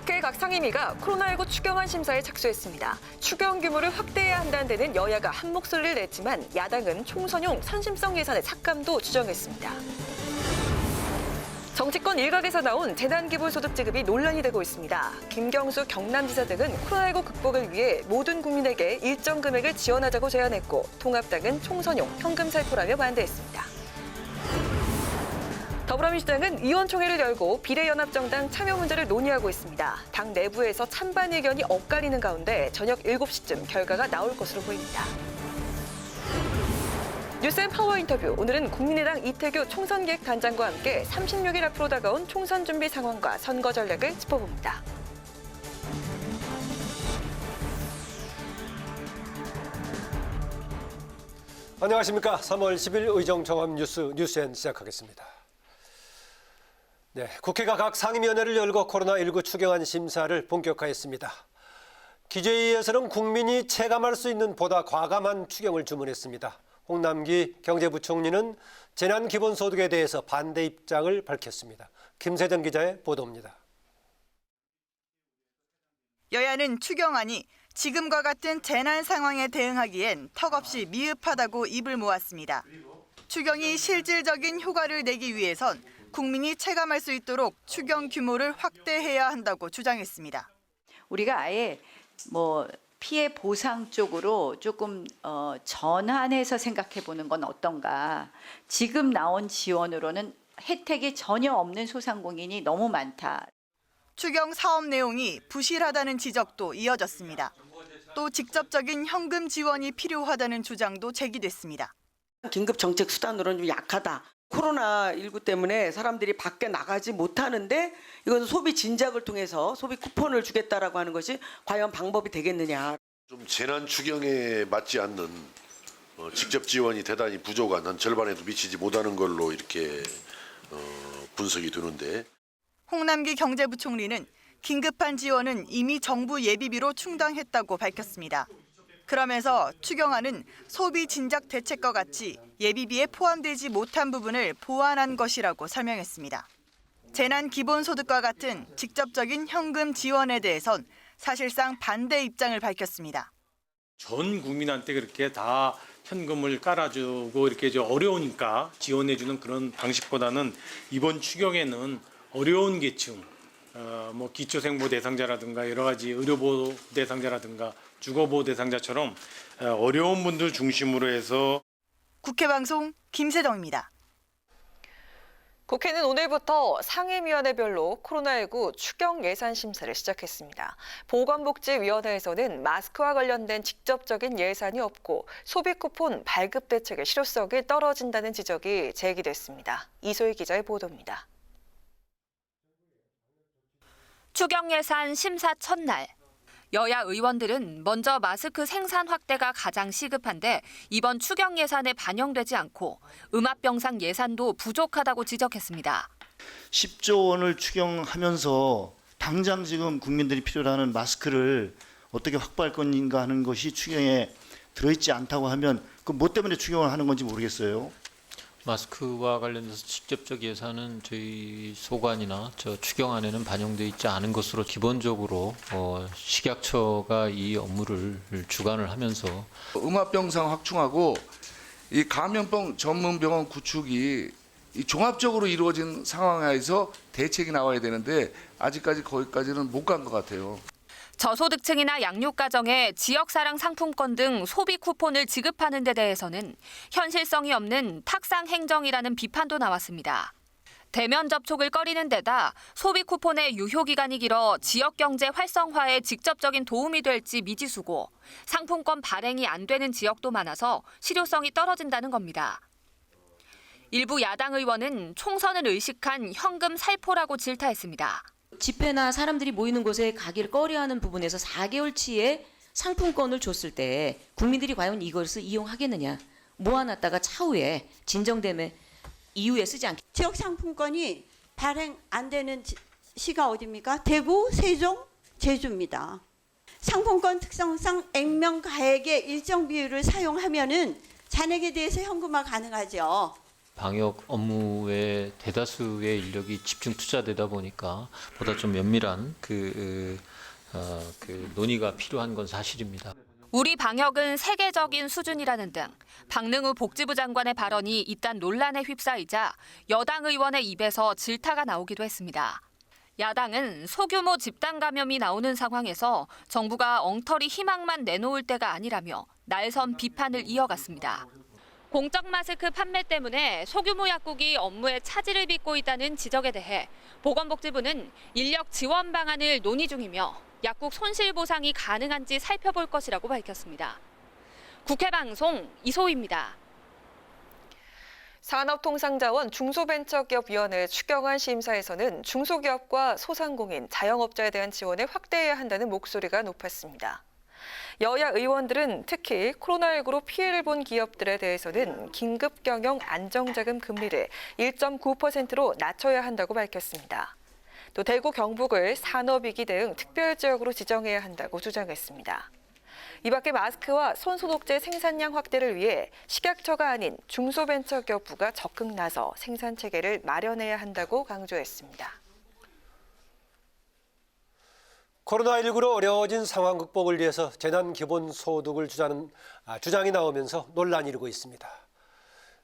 국회 각 상임위가 코로나19 추경안 심사에 착수했습니다. 추경 규모를 확대해야 한다는 데는 여야가 한 목소리를 냈지만 야당은 총선용 선심성 예산의 삭감도 주장했습니다. 정치권 일각에서 나온 재난기본소득 지급이 논란이 되고 있습니다. 김경수 경남지사 등은 코로나19 극복을 위해 모든 국민에게 일정 금액을 지원하자고 제안했고 통합당은 총선용 현금 살포라며 반대했습니다. 더불어민주당은 의원총회를 열고 비례연합정당 참여 문제를 논의하고 있습니다. 당 내부에서 찬반 의견이 엇갈리는 가운데 저녁 7시쯤 결과가 나올 것으로 보입니다. 뉴스앤 파워 인터뷰. 오늘은 국민의당 이태규 총선기획단장과 함께 36일 앞으로 다가온 총선 준비 상황과 선거 전략을 짚어봅니다. 안녕하십니까. 3월 10일 의정종합뉴스 뉴스엔 시작하겠습니다. 네, 국회가 각 상임위원회를 열고 코로나19 추경안 심사를 본격화했습니다. 기재위에서는 국민이 체감할 수 있는 보다 과감한 추경을 주문했습니다. 홍남기 경제부총리는 재난기본소득에 대해서 반대 입장을 밝혔습니다. 김세정 기자의 보도입니다. 여야는 추경안이 지금과 같은 재난 상황에 대응하기엔 턱없이 미흡하다고 입을 모았습니다. 추경이 실질적인 효과를 내기 위해선 국민이 체감할 수 있도록 추경 규모를 확대해야 한다고 주장했습니다. 우리가 아예 피해 보상 쪽으로 조금 전환해서 생각해 보는 건 어떤가. 지금 나온 지원으로는 혜택이 전혀 없는 소상공인이 너무 많다. 추경 사업 내용이 부실하다는 지적도 이어졌습니다. 또 직접적인 현금 지원이 필요하다는 주장도 제기됐습니다. 긴급 정책 수단으로는 좀 약하다. 코로나19 때문에 사람들이 밖에 나가지 못하는데 이건 소비 진작을 통해서 소비 쿠폰을 주겠다라고 하는 것이 과연 방법이 되겠느냐. 좀 재난 추경에 맞지 않는 직접 지원이 대단히 부족한 한 절반에도 미치지 못하는 걸로 이렇게 분석이 되는데. 홍남기 경제부총리는 긴급한 지원은 이미 정부 예비비로 충당했다고 밝혔습니다. 그러면서 추경안은 소비 진작 대책과 같이 예비비에 포함되지 못한 부분을 보완한 것이라고 설명했습니다. 재난 기본소득과 같은 직접적인 현금 지원에 대해선 사실상 반대 입장을 밝혔습니다. 전 국민한테 그렇게 다 현금을 깔아주고 이렇게 어려우니까 지원해주는 그런 방식보다는 이번 추경에는 어려운 계층, 기초생보 대상자라든가 여러 가지 의료보호 대상자라든가 주거보호 대상자처럼 어려운 분들 중심으로 해서. 국회방송 김세정입니다. 국회는 오늘부터 상임위원회별로 코로나19 추경 예산 심사를 시작했습니다. 보건복지위원회에서는 마스크와 관련된 직접적인 예산이 없고 소비 쿠폰 발급 대책의 실효성이 떨어진다는 지적이 제기됐습니다. 이소희 기자의 보도입니다. 추경 예산 심사 첫날. 여야 의원들은 먼저 마스크 생산 확대가 가장 시급한데 이번 추경 예산에 반영되지 않고 음압병상 예산도 부족하다고 지적했습니다. 10조 원을 추경하면서 당장 지금 국민들이 필요로 하는 마스크를 어떻게 확보할 건가 하는 것이 추경에 들어있지 않다고 하면 그 뭐 때문에 추경을 하는 건지 모르겠어요. 마스크와 관련해서 직접적 예산은 저희 소관이나 추경안에는 반영되어 있지 않은 것으로 기본적으로 식약처가 이 업무를 주관을 하면서 음압병상 확충하고 이 감염병 전문 병원 구축이 이 종합적으로 이루어진 상황에서 대책이 나와야 되는데 아직까지 거기까지는 못 간 것 같아요. 저소득층이나 양육가정에 지역사랑 상품권 등 소비 쿠폰을 지급하는 데 대해서는 현실성이 없는 탁상 행정이라는 비판도 나왔습니다. 대면 접촉을 꺼리는 데다 소비 쿠폰의 유효기간이 길어 지역경제 활성화에 직접적인 도움이 될지 미지수고 상품권 발행이 안 되는 지역도 많아서 실효성이 떨어진다는 겁니다. 일부 야당 의원은 총선을 의식한 현금 살포라고 질타했습니다. 집회나 사람들이 모이는 곳에 가기를 꺼려하는 부분에서 4개월치의 상품권을 줬을 때 국민들이 과연 이것을 이용하겠느냐. 모아놨다가 차후에 진정되면 이후에 쓰지 않겠다. 지역 상품권이 발행 안 되는 시가 어디입니까? 대구, 세종, 제주입니다. 상품권 특성상 액면 가액의 일정 비율을 사용하면은 잔액에 대해서 현금화 가능하죠. 방역 업무에 대다수의 인력이 집중 투자되다 보니까 보다 좀 면밀한 그 논의가 필요한 건 사실입니다. 우리 방역은 세계적인 수준이라는 등 박능우 복지부 장관의 발언이 잇단 논란에 휩싸이자 여당 의원의 입에서 질타가 나오기도 했습니다. 야당은 소규모 집단 감염이 나오는 상황에서 정부가 엉터리 희망만 내놓을 때가 아니라며 날선 비판을 이어갔습니다. 공적 마스크 판매 때문에 소규모 약국이 업무에 차질을 빚고 있다는 지적에 대해 보건복지부는 인력 지원 방안을 논의 중이며 약국 손실 보상이 가능한지 살펴볼 것이라고 밝혔습니다. 국회 방송 이소희입니다. 산업통상자원 중소벤처기업위원회 추경안 심사에서는 중소기업과 소상공인, 자영업자에 대한 지원을 확대해야 한다는 목소리가 높았습니다. 여야 의원들은 특히 코로나19로 피해를 본 기업들에 대해서는 긴급경영 안정자금 금리를 1.9%로 낮춰야 한다고 밝혔습니다. 또 대구, 경북을 산업위기 대응 특별지역으로 지정해야 한다고 주장했습니다. 이 밖에 마스크와 손소독제 생산량 확대를 위해 식약처가 아닌 중소벤처기업부가 적극 나서 생산체계를 마련해야 한다고 강조했습니다. 코로나19로 어려워진 상황 극복을 위해서 재난기본소득을 주장이 나오면서 논란이 일고 있습니다.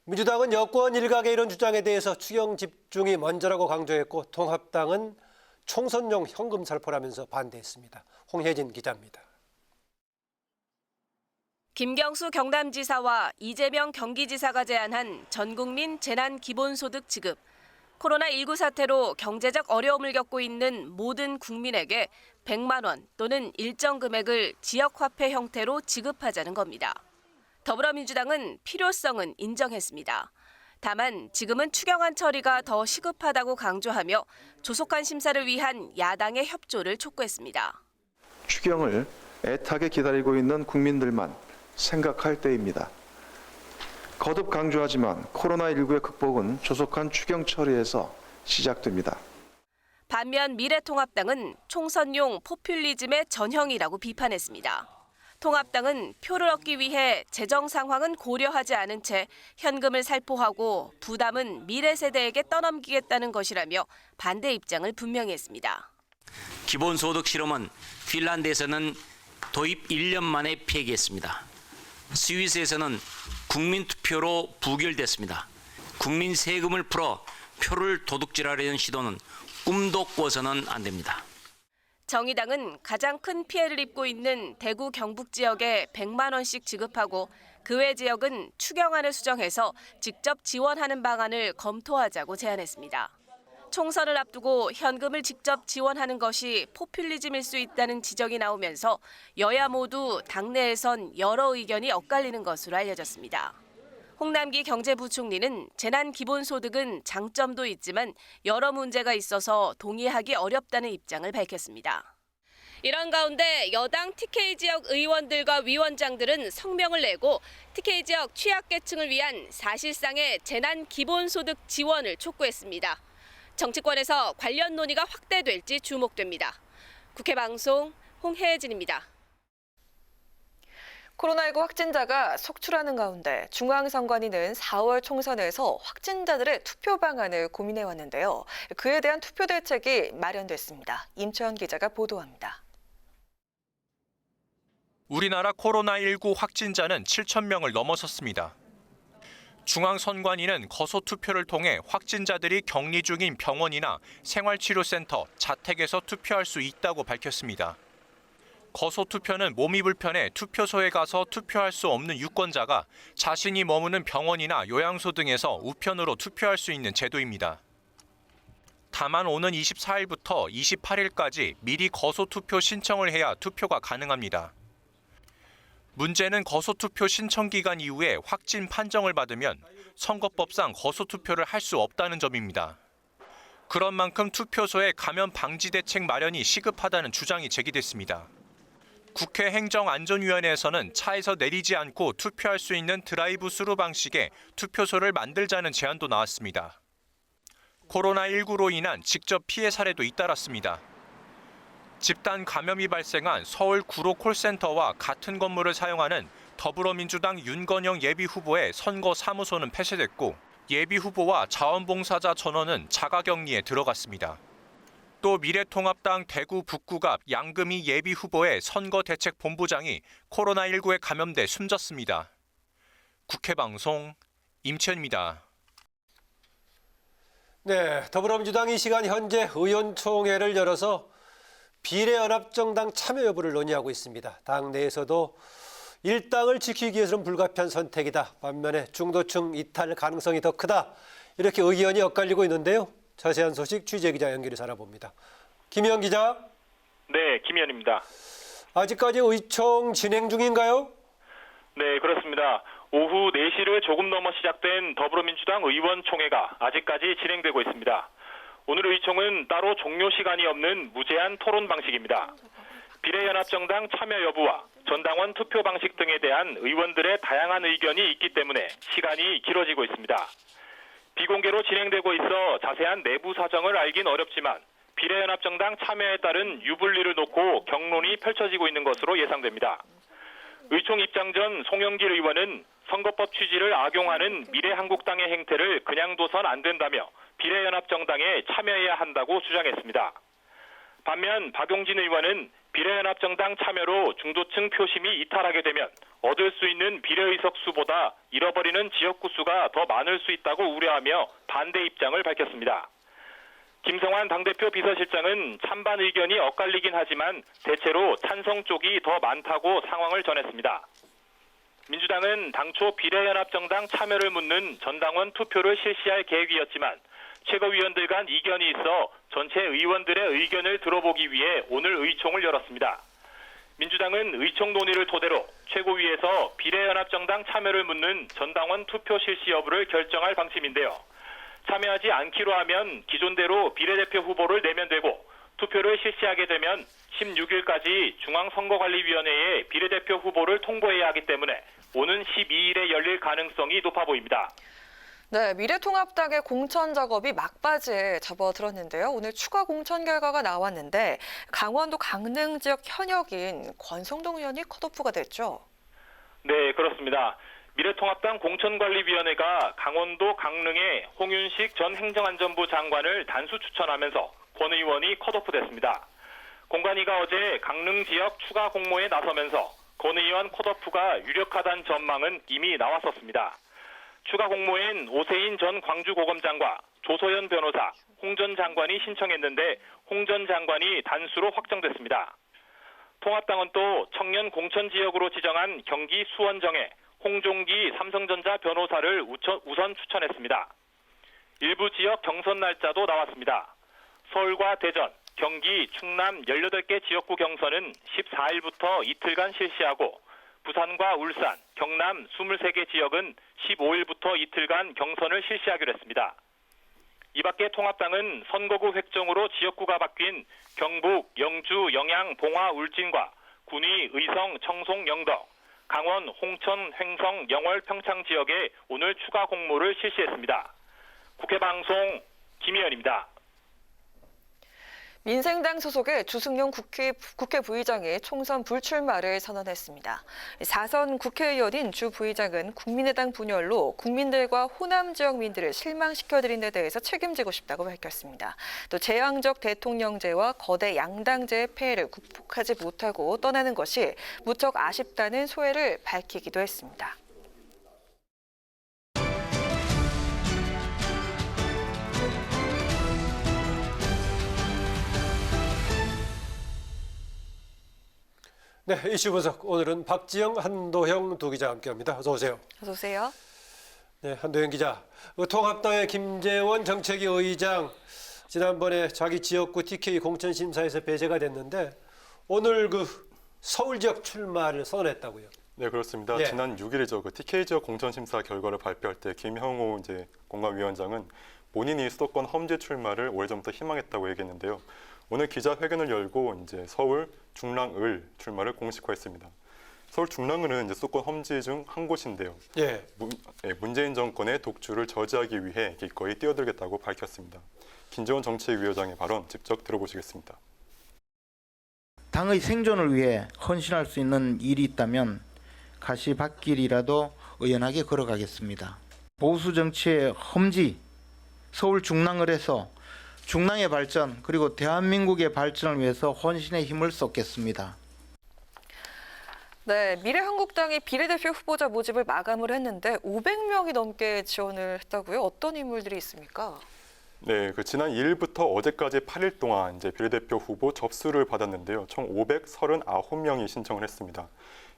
민주당은 여권 일각의 이런 주장에 대해서 추경 집중이 먼저라고 강조했고 통합당은 총선용 현금 살포라면서 반대했습니다. 홍혜진 기자입니다. 김경수 경남지사와 이재명 경기지사가 제안한 전국민 재난기본소득 지급. 코로나19 사태로 경제적 어려움을 겪고 있는 모든 국민에게 100만 원 또는 일정 금액을 지역화폐 형태로 지급하자는 겁니다. 더불어민주당은 필요성은 인정했습니다. 다만 지금은 추경안 처리가 더 시급하다고 강조하며 조속한 심사를 위한 야당의 협조를 촉구했습니다. 추경을 애타게 기다리고 있는 국민들만 생각할 때입니다. 거듭 강조하지만 코로나19의 극복은 조속한 추경 처리에서 시작됩니다. 반면 미래통합당은 총선용 포퓰리즘의 전형이라고 비판했습니다. 통합당은 표를 얻기 위해 재정 상황은 고려하지 않은 채 현금을 살포하고 부담은 미래 세대에게 떠넘기겠다는 것이라며 반대 입장을 분명히 했습니다. 기본소득 실험은 핀란드에서는 도입 1년 만에 폐기했습니다. 스위스에서는 국민투표로 부결됐습니다. 국민 세금을 풀어 표를 도둑질하려는 시도는 꿈도 꿔서는 안 됩니다. 정의당은 가장 큰 피해를 입고 있는 대구 경북 지역에 100만 원씩 지급하고 그 외 지역은 추경안을 수정해서 직접 지원하는 방안을 검토하자고 제안했습니다. 총선을 앞두고 현금을 직접 지원하는 것이 포퓰리즘일 수 있다는 지적이 나오면서 여야 모두 당내에선 여러 의견이 엇갈리는 것으로 알려졌습니다. 홍남기 경제부총리는 재난기본소득은 장점도 있지만 여러 문제가 있어서 동의하기 어렵다는 입장을 밝혔습니다. 이런 가운데 여당 TK 지역 의원들과 위원장들은 성명을 내고 TK 지역 취약계층을 위한 사실상의 재난기본소득 지원을 촉구했습니다. 정치권에서 관련 논의가 확대될지 주목됩니다. 국회 방송 홍혜진입니다. 코로나19 확진자가 속출하는 가운데 중앙선관위는 4월 총선에서 확진자들의 투표 방안을 고민해왔는데요. 그에 대한 투표 대책이 마련됐습니다. 임채원 기자가 보도합니다. 우리나라 코로나19 확진자는 7천 명을 넘어섰습니다. 중앙선관위는 거소투표를 통해 확진자들이 격리 중인 병원이나 생활치료센터, 자택에서 투표할 수 있다고 밝혔습니다. 거소투표는 몸이 불편해 투표소에 가서 투표할 수 없는 유권자가 자신이 머무는 병원이나 요양소 등에서 우편으로 투표할 수 있는 제도입니다. 다만 오는 24일부터 28일까지 미리 거소투표 신청을 해야 투표가 가능합니다. 문제는 거소투표 신청 기간 이후에 확진 판정을 받으면 선거법상 거소투표를 할 수 없다는 점입니다. 그런 만큼 투표소에 감염 방지 대책 마련이 시급하다는 주장이 제기됐습니다. 국회 행정안전위원회에서는 차에서 내리지 않고 투표할 수 있는 드라이브 스루 방식의 투표소를 만들자는 제안도 나왔습니다. 코로나19로 인한 직접 피해 사례도 잇따랐습니다. 집단 감염이 발생한 서울 구로 콜센터와 같은 건물을 사용하는 더불어민주당 윤건영 예비후보의 선거 사무소는 폐쇄됐고 예비 후보와 자원봉사자 전원은 자가격리에 들어갔습니다. 또 미래통합당 대구 북구갑 양금희 예비 후보의 선거대책본부장이 코로나19에 감염돼 숨졌습니다. 국회방송 임천입니다. 네, 더불어민주당이 이 시간 현재 의원총회를 열어서 비례연합정당 참여 여부를 논의하고 있습니다. 당 내에서도 일당을 지키기 위해서는 불가피한 선택이다. 반면에 중도층 이탈 가능성이 더 크다. 이렇게 의견이 엇갈리고 있는데요. 자세한 소식 취재기자 연결해서 알아봅니다. 김희영 기자. 네, 김희영입니다. 아직까지 의총 진행 중인가요? 네, 그렇습니다. 오후 4시를 조금 넘어 시작된 더불어민주당 의원총회가 아직까지 진행되고 있습니다. 오늘 의총은 따로 종료 시간이 없는 무제한 토론 방식입니다. 비례연합정당 참여 여부와 전당원 투표 방식 등에 대한 의원들의 다양한 의견이 있기 때문에 시간이 길어지고 있습니다. 비공개로 진행되고 있어 자세한 내부 사정을 알긴 어렵지만 비례연합정당 참여에 따른 유불리를 놓고 격론이 펼쳐지고 있는 것으로 예상됩니다. 의총 입장 전 송영길 의원은 선거법 취지를 악용하는 미래한국당의 행태를 그냥 둬선 안 된다며 비례연합정당에 참여해야 한다고 주장했습니다. 반면 박용진 의원은 비례연합정당 참여로 중도층 표심이 이탈하게 되면 얻을 수 있는 비례의석 수보다 잃어버리는 지역구 수가 더 많을 수 있다고 우려하며 반대 입장을 밝혔습니다. 김성환 당대표 비서실장은 찬반 의견이 엇갈리긴 하지만 대체로 찬성 쪽이 더 많다고 상황을 전했습니다. 민주당은 당초 비례연합정당 참여를 묻는 전당원 투표를 실시할 계획이었지만 최고위원들 간 이견이 있어 전체 의원들의 의견을 들어보기 위해 오늘 의총을 열었습니다. 민주당은 의총 논의를 토대로 최고위에서 비례연합정당 참여를 묻는 전당원 투표 실시 여부를 결정할 방침인데요. 참여하지 않기로 하면 기존대로 비례대표 후보를 내면 되고 투표를 실시하게 되면 16일까지 중앙선거관리위원회에 비례대표 후보를 통보해야 하기 때문에 오는 12일에 열릴 가능성이 높아 보입니다. 네, 미래통합당의 공천 작업이 막바지에 접어들었는데요. 오늘 추가 공천 결과가 나왔는데 강원도 강릉 지역 현역인 권성동 의원이 컷오프가 됐죠. 네, 그렇습니다. 미래통합당 공천관리위원회가 강원도 강릉의 홍윤식 전 행정안전부 장관을 단수 추천하면서 권 의원이 컷오프됐습니다. 공관위가 어제 강릉 지역 추가 공모에 나서면서 권 의원 컷오프가 유력하다는 전망은 이미 나왔었습니다. 추가 공모엔 오세인 전 광주고검장과 조소연 변호사, 홍 전 장관이 신청했는데 홍 전 장관이 단수로 확정됐습니다. 통합당은 또 청년 공천 지역으로 지정한 경기 수원정에 홍종기 삼성전자 변호사를 우선 추천했습니다. 일부 지역 경선 날짜도 나왔습니다. 서울과 대전, 경기, 충남 18개 지역구 경선은 14일부터 이틀간 실시하고 부산과 울산, 경남 23개 지역은 15일부터 이틀간 경선을 실시하기로 했습니다. 이 밖에 통합당은 선거구 획정으로 지역구가 바뀐 경북, 영주, 영양, 봉화, 울진과 군위, 의성, 청송, 영덕, 강원, 홍천, 횡성, 영월, 평창 지역에 오늘 추가 공모를 실시했습니다. 국회방송 김희연입니다. 민생당 소속의 주승용 국회 부의장이 총선 불출마를 선언했습니다. 4선 국회의원인 주 부의장은 국민의당 분열로 국민들과 호남 지역민들을 실망시켜드린 데 대해서 책임지고 싶다고 밝혔습니다. 또 재앙적 대통령제와 거대 양당제의 폐해를 극복하지 못하고 떠나는 것이 무척 아쉽다는 소회를 밝히기도 했습니다. 네, 이슈 분석. 오늘은 박지영, 한도형 두 기자와 함께합니다. 어서 오세요. 어서 오세요. 네, 한도형 기자. 통합당의 김재원 정책위 의장 지난번에 자기 지역구 TK 공천심사에서 배제가 됐는데 오늘 서울 지역 출마를 선언했다고요. 네, 그렇습니다. 예. 지난 6일이죠. TK 지역 공천심사 결과를 발표할 때 김형호 공관위원장은 본인이 수도권 험지 출마를 오래전부터 희망했다고 얘기했는데요. 오늘 기자회견을 열고 서울 중랑을 출마를 공식화했습니다. 서울 중랑을은 수도권 험지 중 한 곳인데요. 예. 문재인 정권의 독주를 저지하기 위해 기꺼이 뛰어들겠다고 밝혔습니다. 김재원 정책위원장의 발언 직접 들어보시겠습니다. 당의 생존을 위해 헌신할 수 있는 일이 있다면 가시밭길이라도 의연하게 걸어가겠습니다. 보수 정치의 험지, 서울 중랑을 해서 중랑의 발전 그리고 대한민국의 발전을 위해서 혼신의 힘을 쏟겠습니다. 네, 미래한국당이 비례대표 후보자 모집을 마감을 했는데 500명이 넘게 지원을 했다고요? 어떤 인물들이 있습니까? 네, 지난 2일부터 어제까지 8일 동안 이제 비례대표 후보 접수를 받았는데요. 총 539명이 신청을 했습니다.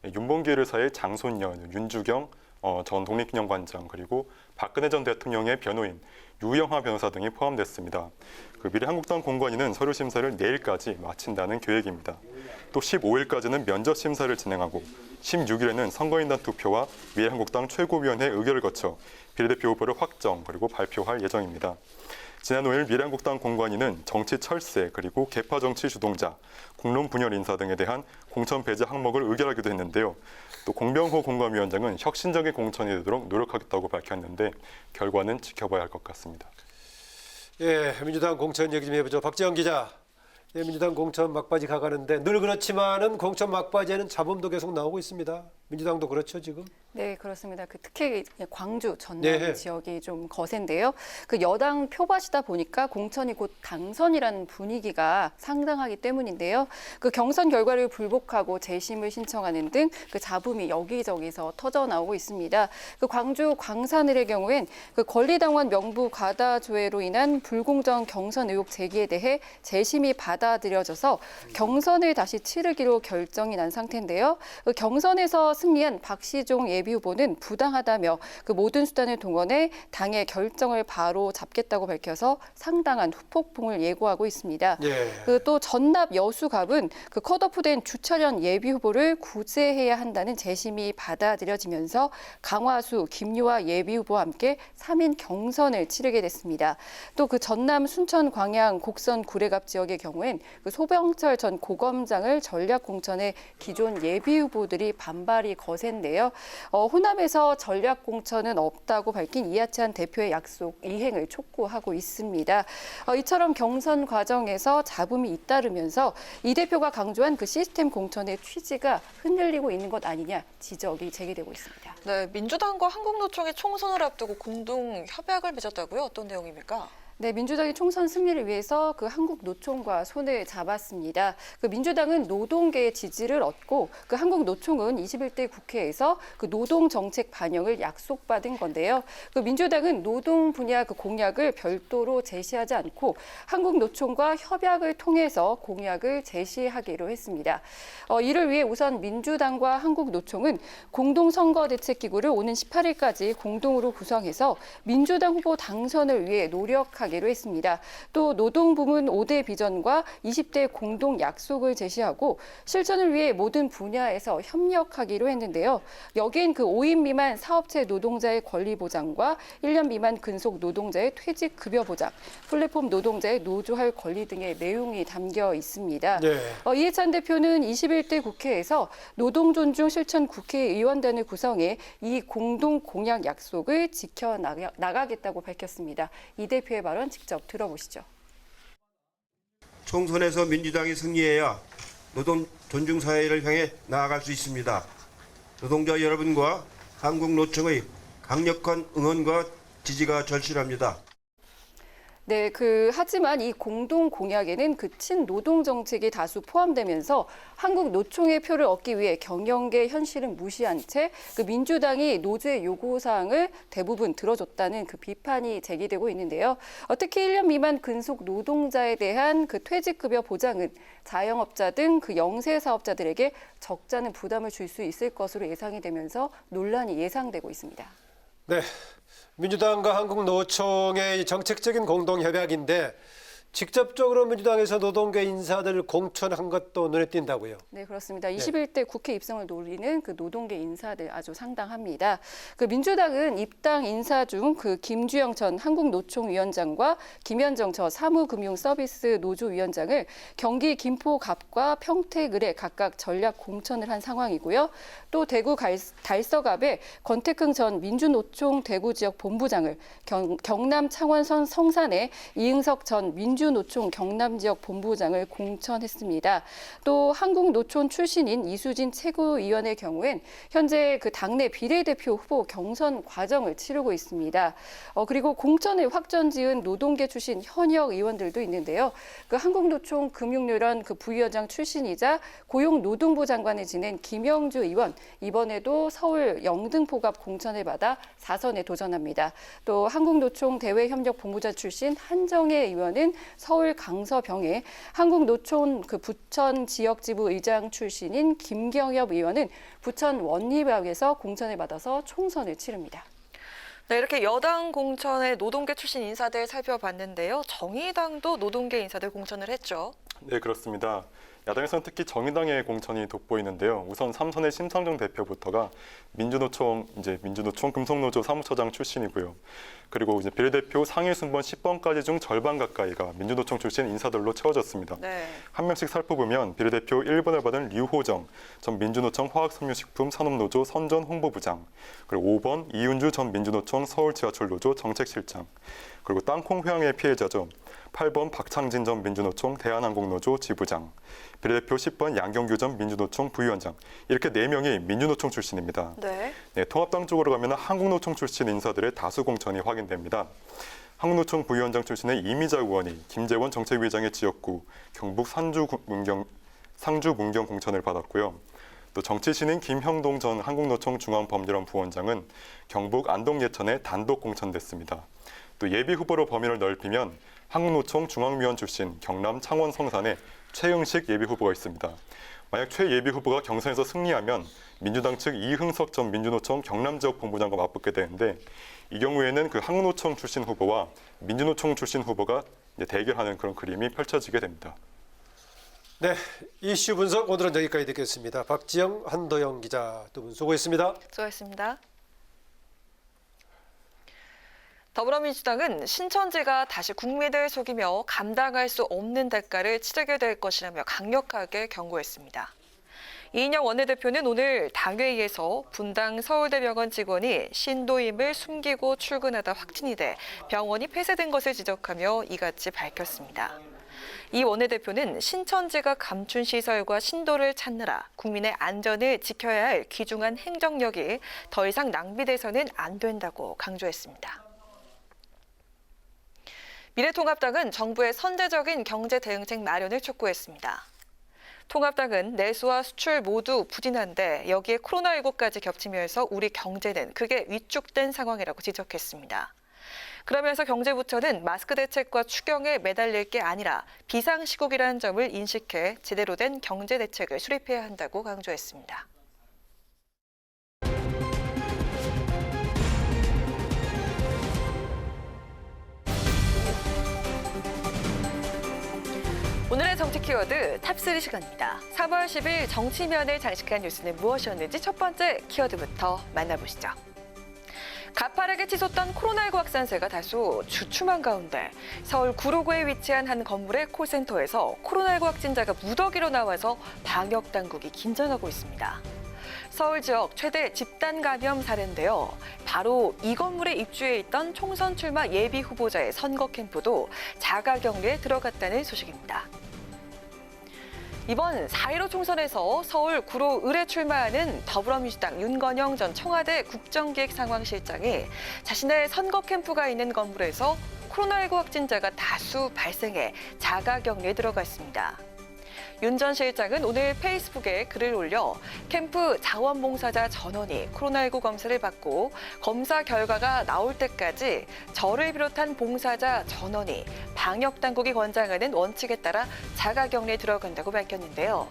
윤봉길 의사의 장손녀, 윤주경 전 독립기념관장, 그리고 박근혜 전 대통령의 변호인 유영하 변호사 등이 포함됐습니다. 미래한국당 공관위는 서류 심사를 내일까지 마친다는 계획입니다. 또 15일까지는 면접 심사를 진행하고 16일에는 선거인단 투표와 미래한국당 최고위원회 의결을 거쳐 비례대표 후보를 확정 그리고 발표할 예정입니다. 지난 5일 미래한국당 공관위는 정치 철새 그리고 계파 정치 주동자, 공론 분열 인사 등에 대한 공천 배제 항목을 의결하기도 했는데요. 또 공병호 공관위원장은 혁신적인 공천이 되도록 노력하겠다고 밝혔는데 결과는 지켜봐야 할 것 같습니다. 예, 민주당 공천 얘기 좀 해보죠. 박지영 기자. 예, 민주당 공천 막바지 가가는데 늘 그렇지만은 공천 막바지에는 잡음도 계속 나오고 있습니다. 민주당도 그렇죠 지금? 네, 그렇습니다. 특히 광주 전남 네. 지역이 좀 거센데요. 여당 표밭이다 보니까 공천이 곧 당선이라는 분위기가 상당하기 때문인데요. 경선 결과를 불복하고 재심을 신청하는 등 잡음이 여기저기서 터져 나오고 있습니다. 광주 광산을의 경우엔 권리당원 명부 과다 조회로 인한 불공정 경선 의혹 제기에 대해 재심이 받아들여져서 경선을 다시 치르기로 결정이 난 상태인데요. 경선에서 승리한 박시종 예비후보는 부당하다며 모든 수단을 동원해 당의 결정을 바로 잡겠다고 밝혀서 상당한 후폭풍을 예고하고 있습니다. 예. 또 전납 여수갑은 컷오프된 주철현 예비후보를 구제해야 한다는 재심이 받아들여지면서 강화수, 김유아 예비후보와 함께 3인 경선을 치르게 됐습니다. 또 전남 순천 광양 곡선 구례갑 지역의 경우엔 소병철 전 고검장을 전략 공천해 기존 예비후보들이 반발이 거센데요. 호남에서 전략 공천은 없다고 밝힌 이하찬 대표의 약속 이행을 촉구하고 있습니다. 이처럼 경선 과정에서 잡음이 잇따르면서 이 대표가 강조한 시스템 공천의 취지가 흔들리고 있는 것 아니냐 지적이 제기되고 있습니다. 네, 민주당과 한국노총이 총선을 앞두고 공동 협약을 맺었다고요? 어떤 내용입니까? 네, 민주당이 총선 승리를 위해서 한국노총과 손을 잡았습니다. 민주당은 노동계의 지지를 얻고 한국노총은 21대 국회에서 노동정책 반영을 약속받은 건데요. 민주당은 노동 분야 공약을 별도로 제시하지 않고 한국노총과 협약을 통해서 공약을 제시하기로 했습니다. 이를 위해 우선 민주당과 한국노총은 공동선거대책기구를 오는 18일까지 공동으로 구성해서 민주당 후보 당선을 위해 노력하기로 했습니다. 또 노동부문 5대 비전과 20대 공동 약속을 제시하고 실천을 위해 모든 분야에서 협력하기로 했는데요. 여기엔 5인 미만 사업체 노동자의 권리 보장과 1년 미만 근속 노동자의 퇴직 급여 보장, 플랫폼 노동자의 노조할 권리 등의 내용이 담겨 있습니다. 네. 이해찬 대표는 21대 국회에서 노동존중 실천 국회의원단을 구성해 이 공동 공약 약속을 지켜나가겠다고 밝혔습니다. 이 대표의 발언 직접 들어보시죠. 총선에서 민주당이 승리해야 노동 존중 사회를 향해 나아갈 수 있습니다. 노동자 여러분과 한국노총의 강력한 응원과 지지가 절실합니다. 네, 하지만 이 공동 공약에는 친노동 정책이 다수 포함되면서 한국 노총의 표를 얻기 위해 경영계 현실은 무시한 채 민주당이 노조의 요구사항을 대부분 들어줬다는 비판이 제기되고 있는데요. 특히 1년 미만 근속 노동자에 대한 퇴직급여 보장은 자영업자 등 영세 사업자들에게 적지 않은 부담을 줄 수 있을 것으로 예상이 되면서 논란이 예상되고 있습니다. 네, 민주당과 한국노총의 정책적인 공동협약인데 직접적으로 민주당에서 노동계 인사들을 공천한 것도 눈에 띈다고요? 네, 그렇습니다. 21대 국회 입성을 노리는 노동계 인사들 아주 상당합니다. 민주당은 입당 인사 중 김주영 전 한국노총위원장과 김현정 전 사무금융서비스 노조위원장을 경기 김포갑과 평택을에 각각 전략 공천을 한 상황이고요. 또 대구 달서갑에 권태흥 전 민주노총 대구지역 본부장을 경남 창원선 성산에 이응석 전 민주노총 경남 지역 본부장을 공천했습니다. 또 한국노총 출신인 이수진 최고위원의 경우엔 현재 그 당내 비례대표 후보 경선 과정을 치르고 있습니다. 그리고 공천을 확정지은 노동계 출신 현역 의원들도 있는데요. 그 한국노총 금융유연 그 부위원장 출신이자 고용노동부 장관을 지낸 김영주 의원, 이번에도 서울 영등포갑 공천을 받아 4선에 도전합니다. 또 한국노총 대외협력본부장 출신 한정혜 의원은 서울 강서병에, 한국노총 그 부천 지역지부 의장 출신인 김경엽 의원은 부천 원리박에서 공천을 받아서 총선을 치릅니다. 네, 이렇게 여당 공천의 노동계 출신 인사들 살펴봤는데요. 정의당도 노동계 인사들 공천을 했죠. 네, 그렇습니다. 야당에서는 특히 정의당의 공천이 돋보이는데요. 우선 3선의 심상정 대표부터가 민주노총 금속노조 사무처장 출신이고요. 그리고 이제 비례대표 상위 순번 10번까지 중 절반 가까이가 민주노총 출신 인사들로 채워졌습니다. 네. 한 명씩 살펴보면 비례대표 1번을 받은 류호정 전 민주노총 화학섬유식품산업노조 선전 홍보부장, 그리고 5번 이윤주 전 민주노총 서울지하철노조 정책실장, 그리고 땅콩 회항의 피해자죠. 8번 박창진 전 민주노총 대한항공노조 지부장, 비례대표 10번 양경규 전 민주노총 부위원장, 이렇게 4명이 민주노총 출신입니다. 네. 네, 통합당 쪽으로 가면 한국노총 출신 인사들의 다수 공천이 확인됩니다. 한국노총 부위원장 출신의 이미자 의원이 김재원 정책위의장의 지역구 경북 상주 문경 공천을 받았고요. 또 정치신인 김형동 전 한국노총 중앙법률원 부원장은 경북 안동 예천에 단독 공천됐습니다. 또 예비 후보로 범위를 넓히면 한국노총 중앙위원 출신 경남 창원 성산에 최응식 예비 후보가 있습니다. 만약 최 예비 후보가 경선에서 승리하면 민주당 측 이흥석 전 민주노총 경남 지역 본부장과 맞붙게 되는데, 이 경우에는 그 한국노총 출신 후보와 민주노총 출신 후보가 이제 대결하는 그런 그림이 펼쳐지게 됩니다. 네, 이슈 분석 오늘은 여기까지 듣겠습니다. 박지영, 한도영 기자 두 분 수고했습니다. 수고했습니다. 더불어민주당은 신천지가 다시 국민을 속이며 감당할 수 없는 대가를 치르게 될 것이라며 강력하게 경고했습니다. 이인영 원내대표는 오늘 당회의에서 분당 서울대병원 직원이 신도임을 숨기고 출근하다 확진이 돼 병원이 폐쇄된 것을 지적하며 이같이 밝혔습니다. 이 원내대표는 신천지가 감춘 시설과 신도를 찾느라 국민의 안전을 지켜야 할 귀중한 행정력이 더 이상 낭비돼서는 안 된다고 강조했습니다. 미래통합당은 정부의 선제적인 경제 대응책 마련을 촉구했습니다. 통합당은 내수와 수출 모두 부진한데 여기에 코로나19까지 겹치면서 우리 경제는 크게 위축된 상황이라고 지적했습니다. 그러면서 경제부처는 마스크 대책과 추경에 매달릴 게 아니라 비상시국이라는 점을 인식해 제대로 된 경제 대책을 수립해야 한다고 강조했습니다. 오늘의 정치 키워드 탑3 시간입니다. 3월 10일 정치면을 장식한 뉴스는 무엇이었는지 첫 번째 키워드부터 만나보시죠. 가파르게 치솟던 코로나19 확산세가 다소 주춤한 가운데 서울 구로구에 위치한 한 건물의 콜센터에서 코로나19 확진자가 무더기로 나와서 방역당국이 긴장하고 있습니다. 서울 지역 최대 집단 감염 사례인데요. 바로 이 건물에 입주해 있던 총선 출마 예비 후보자의 선거 캠프도 자가격리에 들어갔다는 소식입니다. 이번 4.15 총선에서 서울 구로 을에 출마하는 더불어민주당 윤건영 전 청와대 국정기획상황실장이 자신의 선거 캠프가 있는 건물에서 코로나19 확진자가 다수 발생해 자가격리에 들어갔습니다. 윤 전 실장은 오늘 페이스북에 글을 올려 캠프 자원봉사자 전원이 코로나19 검사를 받고 검사 결과가 나올 때까지 저를 비롯한 봉사자 전원이 방역당국이 권장하는 원칙에 따라 자가격리에 들어간다고 밝혔는데요.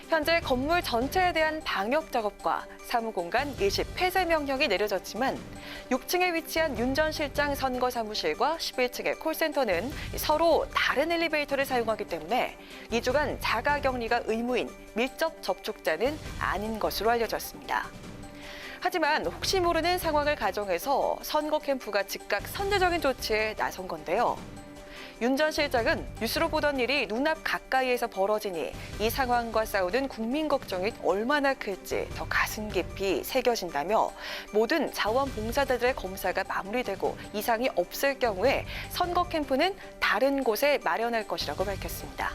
현재 건물 전체에 대한 방역 작업과 사무공간 일시 폐쇄 명령이 내려졌지만 6층에 위치한 윤 전 실장 선거 사무실과 11층의 콜센터는 서로 다른 엘리베이터를 사용하기 때문에 2주간 자가격리가 의무인 밀접 접촉자는 아닌 것으로 알려졌습니다. 하지만 혹시 모르는 상황을 가정해서 선거 캠프가 즉각 선제적인 조치에 나선 건데요. 윤 전 실장은 뉴스로 보던 일이 눈앞 가까이에서 벌어지니 이 상황과 싸우는 국민 걱정이 얼마나 클지 더 가슴 깊이 새겨진다며 모든 자원봉사자들의 검사가 마무리되고 이상이 없을 경우에 선거 캠프는 다른 곳에 마련할 것이라고 밝혔습니다.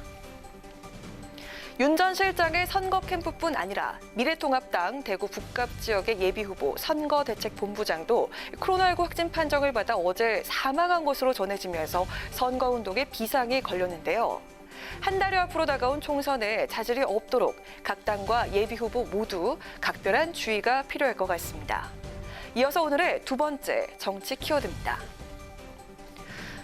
윤 전 실장의 선거 캠프뿐 아니라 미래통합당 대구 북갑 지역의 예비후보 선거대책본부장도 코로나19 확진 판정을 받아 어제 사망한 것으로 전해지면서 선거운동에 비상이 걸렸는데요. 한 달여 앞으로 다가온 총선에 차질이 없도록 각 당과 예비후보 모두 각별한 주의가 필요할 것 같습니다. 이어서 오늘의 두 번째 정치 키워드입니다.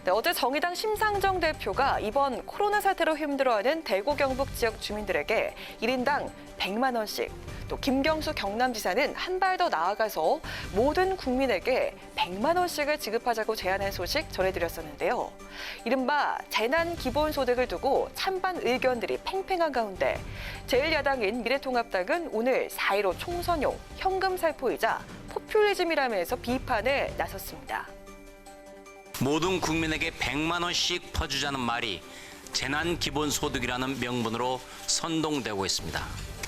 네, 어제 정의당 심상정 대표가 이번 코로나 사태로 힘들어하는 대구 경북 지역 주민들에게 1인당 100만 원씩, 또 김경수 경남지사는 한 발 더 나아가서 모든 국민에게 100만 원씩을 지급하자고 제안한 소식 전해드렸었는데요. 이른바 재난 기본소득을 두고 찬반 의견들이 팽팽한 가운데 제1야당인 미래통합당은 오늘 4.15 총선용 현금 살포이자 포퓰리즘이라면서 비판에 나섰습니다. 모든 국민에게 100만 원씩 퍼주자는 말이 재난기본소득이라는 명분으로 선동되고 있습니다.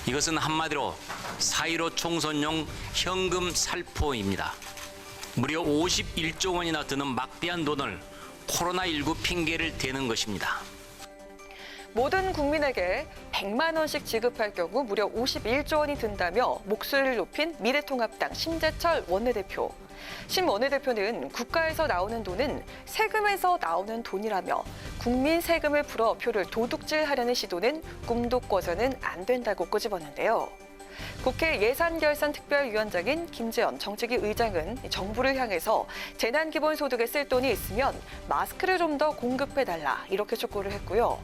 이것은 한마디로 4.15 총선용 현금 살포입니다. 무려 51조 원이나 드는 막대한 돈을 코로나19 핑계를 대는 것입니다. 모든 국민에게 100만 원씩 지급할 경우 무려 51조 원이 든다며 목소리를 높인 미래통합당 심재철 원내대표. 심 원내대표는 국가에서 나오는 돈은 세금에서 나오는 돈이라며 국민 세금을 풀어 표를 도둑질하려는 시도는 꿈도 꿔서는 안 된다고 꼬집었는데요. 국회 예산결산특별위원장인 김재현 정책위 의장은 정부를 향해서 재난기본소득에 쓸 돈이 있으면 마스크를 좀 더 공급해달라 이렇게 촉구를 했고요.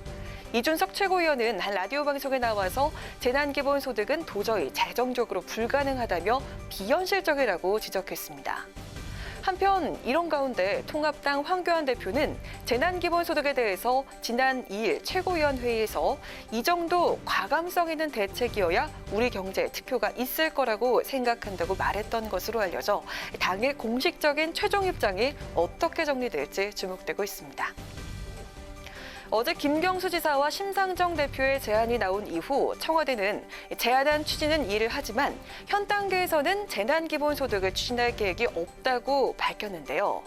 이준석 최고위원은 한 라디오 방송에 나와서 재난기본소득은 도저히 재정적으로 불가능하다며 비현실적이라고 지적했습니다. 한편 이런 가운데 통합당 황교안 대표는 재난기본소득에 대해서 지난 2일 최고위원 회의에서 이 정도 과감성 있는 대책이어야 우리 경제에 득표가 있을 거라고 생각한다고 말했던 것으로 알려져 당의 공식적인 최종 입장이 어떻게 정리될지 주목되고 있습니다. 어제 김경수 지사와 심상정 대표의 제안이 나온 이후 청와대는 제안한 추진은 이해를 하지만 현 단계에서는 재난기본소득을 추진할 계획이 없다고 밝혔는데요.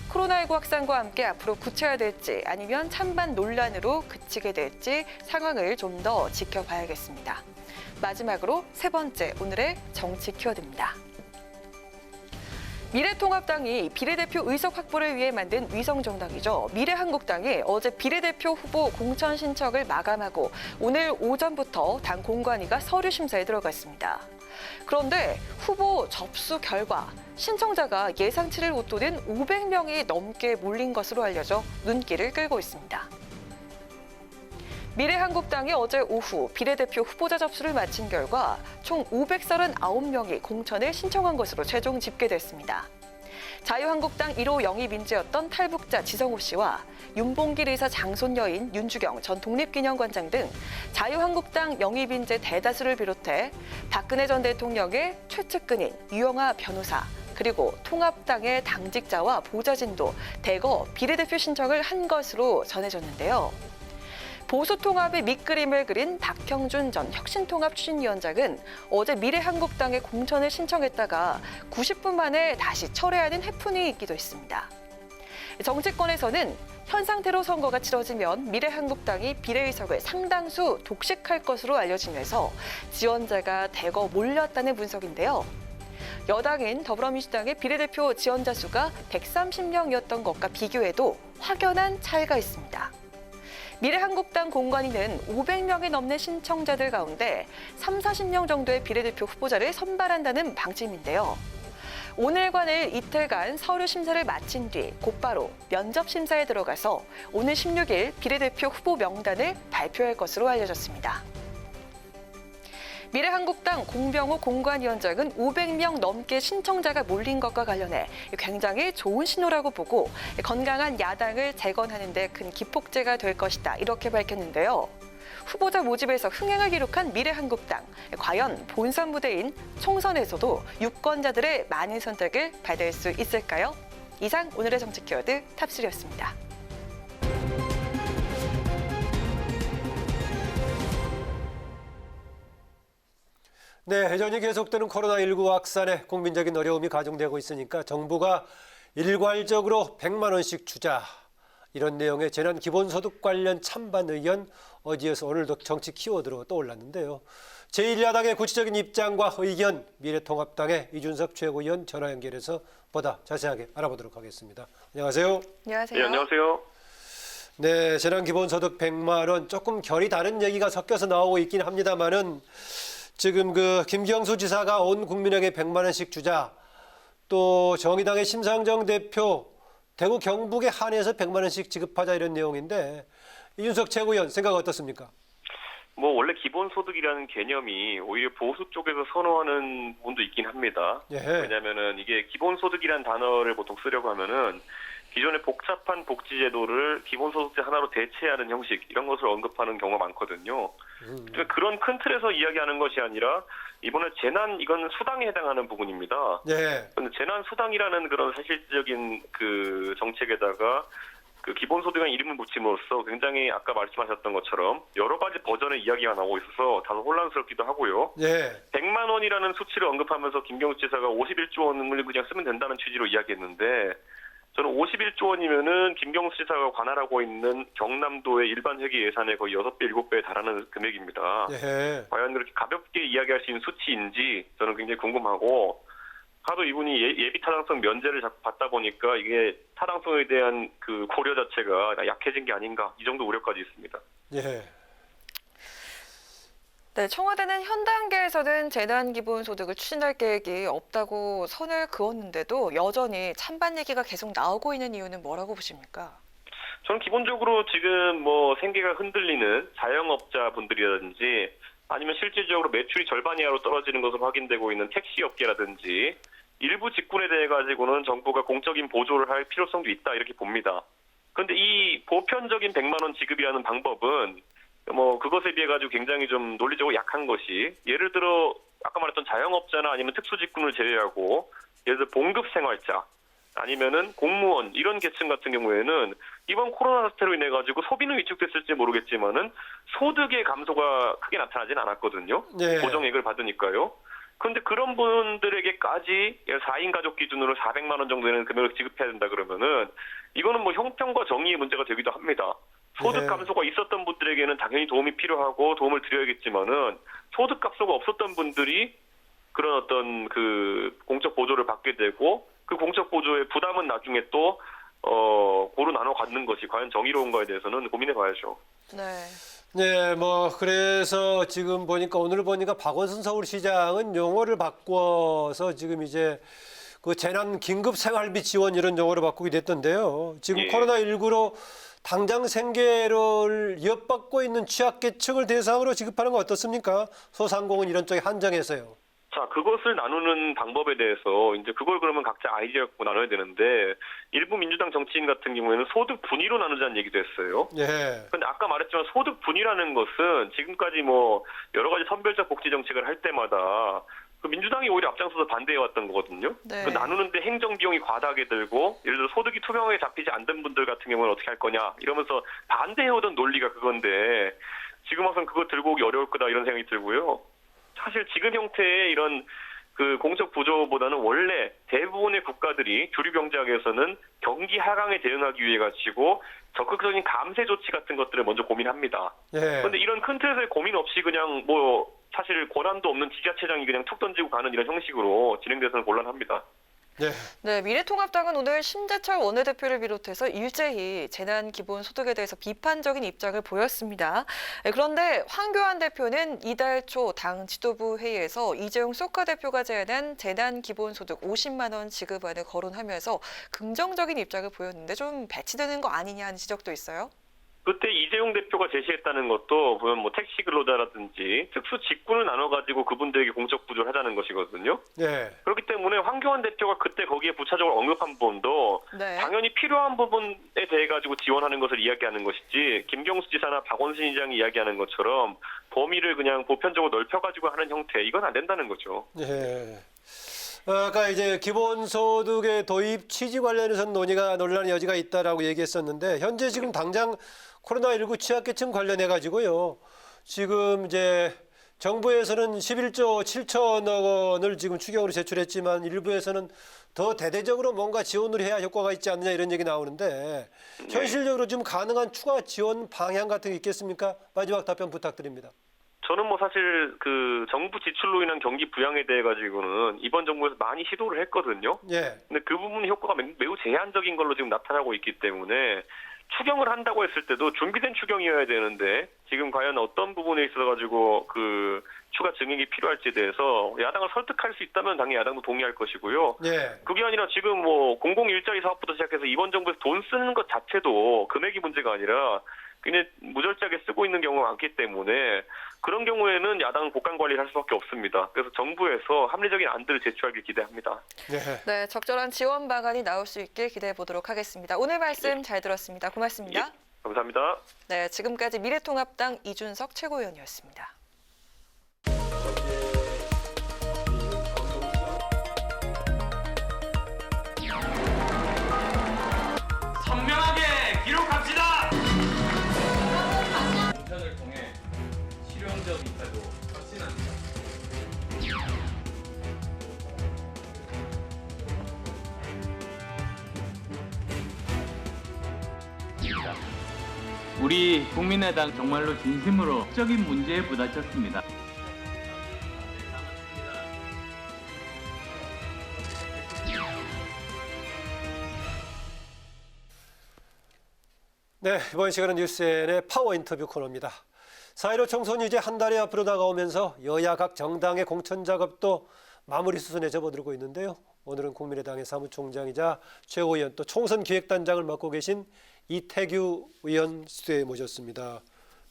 코로나19 확산과 함께 앞으로 굳혀야 될지 아니면 찬반 논란으로 그치게 될지 상황을 좀 더 지켜봐야겠습니다. 마지막으로 세 번째 오늘의 정치 키워드입니다. 미래통합당이 비례대표 의석 확보를 위해 만든 위성정당이죠. 미래한국당이 어제 비례대표 후보 공천 신청을 마감하고 오늘 오전부터 당 공관위가 서류 심사에 들어갔습니다. 그런데 후보 접수 결과 신청자가 예상치를 웃도는 500명이 넘게 몰린 것으로 알려져 눈길을 끌고 있습니다. 미래한국당이 어제 오후 비례대표 후보자 접수를 마친 결과 총 539명이 공천을 신청한 것으로 최종 집계됐습니다. 자유한국당 1호 영입 인재였던 탈북자 지성호 씨와 윤봉길 의사 장손녀인 윤주경 전 독립기념관장 등 자유한국당 영입 인재 대다수를 비롯해 박근혜 전 대통령의 최측근인 유영하 변호사, 그리고 통합당의 당직자와 보좌진도 대거 비례대표 신청을 한 것으로 전해졌는데요. 보수통합의 밑그림을 그린 박형준 전 혁신통합 추진위원장은 어제 미래한국당에 공천을 신청했다가 90분 만에 다시 철회하는 해프닝이 있기도 했습니다. 정치권에서는 현 상태로 선거가 치러지면 미래한국당이 비례의석을 상당수 독식할 것으로 알려지면서 지원자가 대거 몰렸다는 분석인데요. 여당인 더불어민주당의 비례대표 지원자 수가 130명이었던 것과 비교해도 확연한 차이가 있습니다. 미래한국당 공관위는 500명이 넘는 신청자들 가운데 30-40명 정도의 비례대표 후보자를 선발한다는 방침인데요. 오늘과 내일 이틀간 서류 심사를 마친 뒤 곧바로 면접 심사에 들어가서 오늘 16일 비례대표 후보 명단을 발표할 것으로 알려졌습니다. 미래한국당 공병호 공관위원장은 500명 넘게 신청자가 몰린 것과 관련해 굉장히 좋은 신호라고 보고 건강한 야당을 재건하는 데 큰 기폭제가 될 것이다 이렇게 밝혔는데요. 후보자 모집에서 흥행을 기록한 미래한국당, 과연 본선 무대인 총선에서도 유권자들의 많은 선택을 받을 수 있을까요? 이상 오늘의 정치 키워드 탑3였습니다. 네, 여전히 계속되는 코로나19 확산에 국민적인 어려움이 가중되고 있으니까 정부가 일괄적으로 100만 원씩 주자. 이런 내용의 재난 기본소득 관련 찬반 의견 어디에서 오늘도 정치 키워드로 떠올랐는데요. 제1야당의 구체적인 입장과 의견 미래통합당의 이준석 최고위원 전화 연결해서 보다 자세하게 알아보도록 하겠습니다. 안녕하세요. 안녕하세요. 네, 안녕하세요. 네, 재난 기본소득 100만 원 조금 결이 다른 얘기가 섞여서 나오고 있긴 합니다만은 지금 김경수 지사가 온 국민에게 100만 원씩 주자. 또 정의당의 심상정 대표 대구 경북에 한해서 100만 원씩 지급하자 이런 내용인데 이준석 최고위원 생각 어떻습니까? 뭐 원래 기본소득이라는 개념이 오히려 보수 쪽에서 선호하는 부분도 있긴 합니다. 예. 왜냐하면은 이게 기본소득이라는 단어를 보통 쓰려고 하면은 기존의 복잡한 복지제도를 기본소득제 하나로 대체하는 형식 이런 것을 언급하는 경우가 많거든요. 그러니까 그런 큰 틀에서 이야기하는 것이 아니라 이번에 이건 수당에 해당하는 부분입니다. 예. 근데 재난 수당이라는 그런 사실적인 그 정책에다가 그 기본소득이라는 이름을 붙임으로써 굉장히 아까 말씀하셨던 것처럼 여러 가지 버전의 이야기가 나오고 있어서 다소 혼란스럽기도 하고요. 예. 100만 원이라는 수치를 언급하면서 김경수 지사가 51조 원을 그냥 쓰면 된다는 취지로 이야기했는데 저는 51조 원이면은 김경수 지사가 관할하고 있는 경남도의 일반 회계 예산의 거의 6배, 7배에 달하는 금액입니다. 예. 과연 그렇게 가볍게 이야기할 수 있는 수치인지 저는 굉장히 궁금하고 하도 이분이 예비 타당성 면제를 자꾸 받다 보니까 이게 타당성에 대한 그 고려 자체가 약해진 게 아닌가 이 정도 우려까지 있습니다. 예. 네, 청와대는 현 단계에서는 재난 기본소득을 추진할 계획이 없다고 선을 그었는데도 여전히 찬반 얘기가 계속 나오고 있는 이유는 뭐라고 보십니까? 저는 기본적으로 지금 뭐 생계가 흔들리는 자영업자분들이라든지 아니면 실질적으로 매출이 절반 이하로 떨어지는 것으로 확인되고 있는 택시업계라든지 일부 직군에 대해 가지고는 정부가 공적인 보조를 할 필요성도 있다 이렇게 봅니다. 그런데 이 보편적인 100만 원 지급이라는 방법은 뭐 그것에 비해 가지고 굉장히 좀 논리적으로 약한 것이 예를 들어 아까 말했던 자영업자나 아니면 특수직군을 제외하고 예를 들어 봉급생활자 아니면은 공무원 이런 계층 같은 경우에는 이번 코로나 사태로 인해 가지고 소비는 위축됐을지 모르겠지만은 소득의 감소가 크게 나타나진 않았거든요. 네. 고정액을 받으니까요. 그런데 그런 분들에게까지 4인 가족 기준으로 400만 원 정도 되는 금액을 지급해야 된다 그러면은 이거는 뭐 형평과 정의의 문제가 되기도 합니다. 소득 감소가 있었던 분들에게는 당연히 도움이 필요하고 도움을 드려야겠지만은 소득 감소가 없었던 분들이 그런 어떤 그 공적 보조를 받게 되고 그 공적 보조의 부담은 나중에 또 고루 나눠 갖는 것이 과연 정의로운가에 대해서는 고민해 봐야죠. 네. 네, 뭐 그래서 지금 오늘 보니까 박원순 서울시장은 용어를 바꿔서 지금 이제 그 재난 긴급 생활비 지원 이런 용어를 바꾸게 됐던데요. 지금 예. 코로나19로 당장 생계를 위협받고 있는 취약계층을 대상으로 지급하는 거 어떻습니까? 소상공인 이런 쪽에 한정해서요. 자, 그것을 나누는 방법에 대해서 이제 그걸 그러면 각자 아이디어 갖고 나눠야 되는데 일부 민주당 정치인 같은 경우에는 소득 분위로 나누자는 얘기도 했어요. 예. 근데 아까 말했지만 소득 분위라는 것은 지금까지 뭐 여러 가지 선별적 복지 정책을 할 때마다 그 민주당이 오히려 앞장서서 반대해왔던 거거든요. 네. 그 나누는데 행정 비용이 과다하게 들고 예를 들어 소득이 투명하게 잡히지 않던 분들 같은 경우는 어떻게 할 거냐 이러면서 반대해오던 논리가 그건데 지금 와서는 그거 들고 오기 어려울 거다 이런 생각이 들고요. 사실 지금 형태의 이런 그 공적 부조보다는 원래 대부분의 국가들이 주류 경제학에서는 경기 하강에 대응하기 위해 가지고 적극적인 감세 조치 같은 것들을 먼저 고민합니다. 그런데 이런 큰 틀에서의 고민 없이 그냥 뭐 사실 권한도 없는 지자체장이 그냥 툭 던지고 가는 이런 형식으로 진행돼서는 곤란합니다. 네, 미래통합당은 오늘 심재철 원내대표를 비롯해서 일제히 재난 기본소득에 대해서 비판적인 입장을 보였습니다. 네, 그런데 황교안 대표는 이달 초 당 지도부 회의에서 이재용 소카 대표가 제안한 재난 기본소득 50만 원 지급안을 거론하면서 긍정적인 입장을 보였는데 좀 배치되는 거 아니냐 하는 지적도 있어요. 그때 이재용 대표가 제시했다는 것도 보면 뭐 택시 근로자라든지 특수 직군을 나눠가지고 그분들에게 공적 부조를 하자는 것이거든요. 네. 그렇기 때문에 황교안 대표가 그때 거기에 부차적으로 언급한 부분도 당연히 필요한 부분에 대해 가지고 지원하는 것을 이야기하는 것이지 김경수 지사나 박원순 시장이 이야기하는 것처럼 범위를 그냥 보편적으로 넓혀가지고 하는 형태 이건 안 된다는 거죠. 네. 아까 이제 기본소득의 도입 취지 관련해서는 논란의 여지가 있다라고 얘기했었는데 현재 지금 당장 코로나19 취약계층 관련해 가지고요. 지금 이제 정부에서는 11조 7천억 원을 지금 추경으로 제출했지만 일부에서는 더 대대적으로 뭔가 지원을 해야 효과가 있지 않느냐 이런 얘기 나오는데 현실적으로 지금 가능한 추가 지원 방향 같은 게 있겠습니까? 마지막 답변 부탁드립니다. 저는 뭐 사실 그 정부 지출로 인한 경기 부양에 대해 가지고는 이번 정부에서 많이 시도를 했거든요. 예. 근데 그 부분 효과가 매우 제한적인 걸로 지금 나타나고 있기 때문에 추경을 한다고 했을 때도 준비된 추경이어야 되는데 지금 과연 어떤 부분에 있어 가지고 그 추가 증액이 필요할지에 대해서 야당을 설득할 수 있다면 당연히 야당도 동의할 것이고요. 예. 그게 아니라 지금 뭐 공공 일자리 사업부터 시작해서 이번 정부에서 돈 쓰는 것 자체도 금액이 문제가 아니라 그냥 무절제하게 쓰고 있는 경우가 많기 때문에 그런 경우에는 야당은 국간 관리를 할 수밖에 없습니다. 그래서 정부에서 합리적인 안들을 제출하길 기대합니다. 네, 적절한 지원 방안이 나올 수 있길 기대해 보도록 하겠습니다. 오늘 말씀 잘 들었습니다. 고맙습니다. 예, 감사합니다. 네, 지금까지 미래통합당 이준석 최고위원이었습니다. 선명하게 기록합시다. 공천을 통해 실용적 인사도 확신합니다. 우리 국민의당 정말로 진심으로 적인 문제에 부딪혔습니다. 네, 이번 시간은 뉴스N의 파워 인터뷰 코너입니다. 4.15 총선이 이제 한 달이 앞으로 다가오면서 여야 각 정당의 공천 작업도 마무리 수순에 접어들고 있는데요. 오늘은 국민의당의 사무총장이자 최고위원 또 총선 기획단장을 맡고 계신 이태규 의원 스튜디오에 모셨습니다.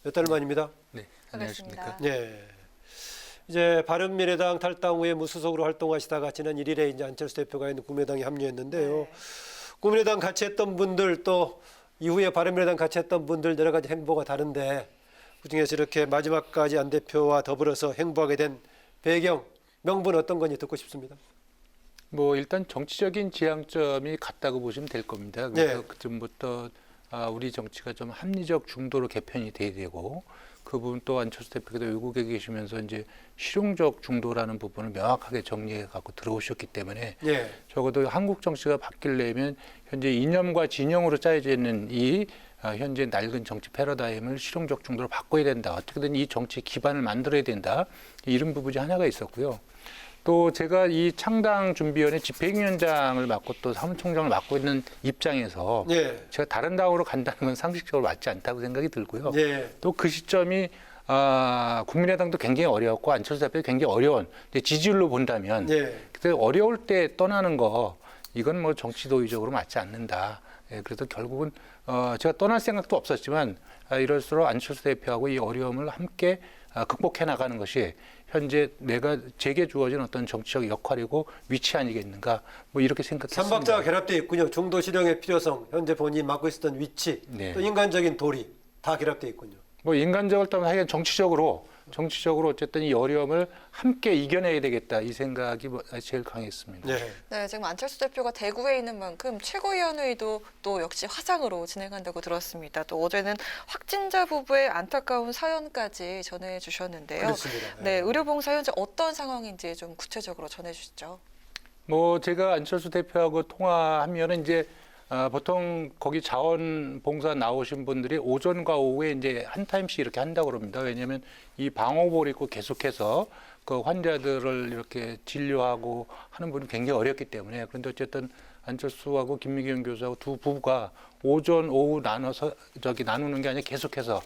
몇 달 만입니다. 네, 안녕하십니까. 네. 이제 바른미래당 탈당 후에 무소속으로 활동하시다가 지난 1일에 이제 안철수 대표가 있는 국민의당에 합류했는데요. 국민의당 같이 했던 분들 또 이후에 바른미래당 같이 했던 분들 여러 가지 행보가 다른데 그중에서 이렇게 마지막까지 안 대표와 더불어서 행보하게 된 배경, 명분 어떤 건지 듣고 싶습니다. 뭐 일단 정치적인 지향점이 같다고 보시면 될 겁니다. 그래서 그쯤부터 우리 정치가 좀 합리적 중도로 개편이 돼야 되고 그 부분 또 안철수 대표께서 외국에 계시면서 이제 실용적 중도라는 부분을 명확하게 정리해 갖고 들어오셨기 때문에 적어도 한국 정치가 바뀌려면 현재 이념과 진영으로 짜여져 있는 이 현재 낡은 정치 패러다임을 실용적 중도로 바꿔야 된다. 어떻게든 이 정치 기반을 만들어야 된다. 이런 부분이 하나가 있었고요. 또 제가 이 창당 준비위원회 집행위원장을 맡고 또 사무총장을 맡고 있는 입장에서 제가 다른 당으로 간다는 건 상식적으로 맞지 않다고 생각이 들고요. 또 그 시점이 국민의당도 굉장히 어려웠고 안철수 대표도 굉장히 어려운 지지율로 본다면 그때 어려울 때 떠나는 거 이건 뭐 정치 도의적으로 맞지 않는다. 그래서 결국은 제가 떠날 생각도 없었지만 이럴수록 안철수 대표하고 이 어려움을 함께 극복해 나가는 것이 현재 제게 주어진 어떤 정치적 역할이고 위치 아니겠는가 뭐 이렇게 생각했습니다. 삼박자가 결합되어 있군요. 중도 실용의 필요성, 현재 본인이 맡고 있었던 위치, 또 인간적인 도리 다 결합되어 있군요. 뭐 인간적을 떠나서 정치적으로 어쨌든 이 어려움을 함께 이겨내야 되겠다 이 생각이 제일 강했습니다. 네, 지금 안철수 대표가 대구에 있는 만큼 최고위원회의도 또 역시 화상으로 진행한다고 들었습니다. 또 어제는 확진자 부부의 안타까운 사연까지 전해주셨는데요. 그렇습니다. 네, 의료봉사 현재 어떤 상황인지 좀 구체적으로 전해주시죠. 뭐 제가 안철수 대표하고 통화하면은 이제 보통 거기 자원봉사 나오신 분들이 오전과 오후에 이제 한 타임씩 이렇게 한다고 그럽니다. 왜냐하면 이 방호복을 입고 계속해서 그 환자들을 이렇게 진료하고 하는 분이 굉장히 어렵기 때문에 그런데 어쨌든 안철수하고 김미경 교수하고 두 부부가 오전, 오후 나눠서 나누는 게 아니라 계속해서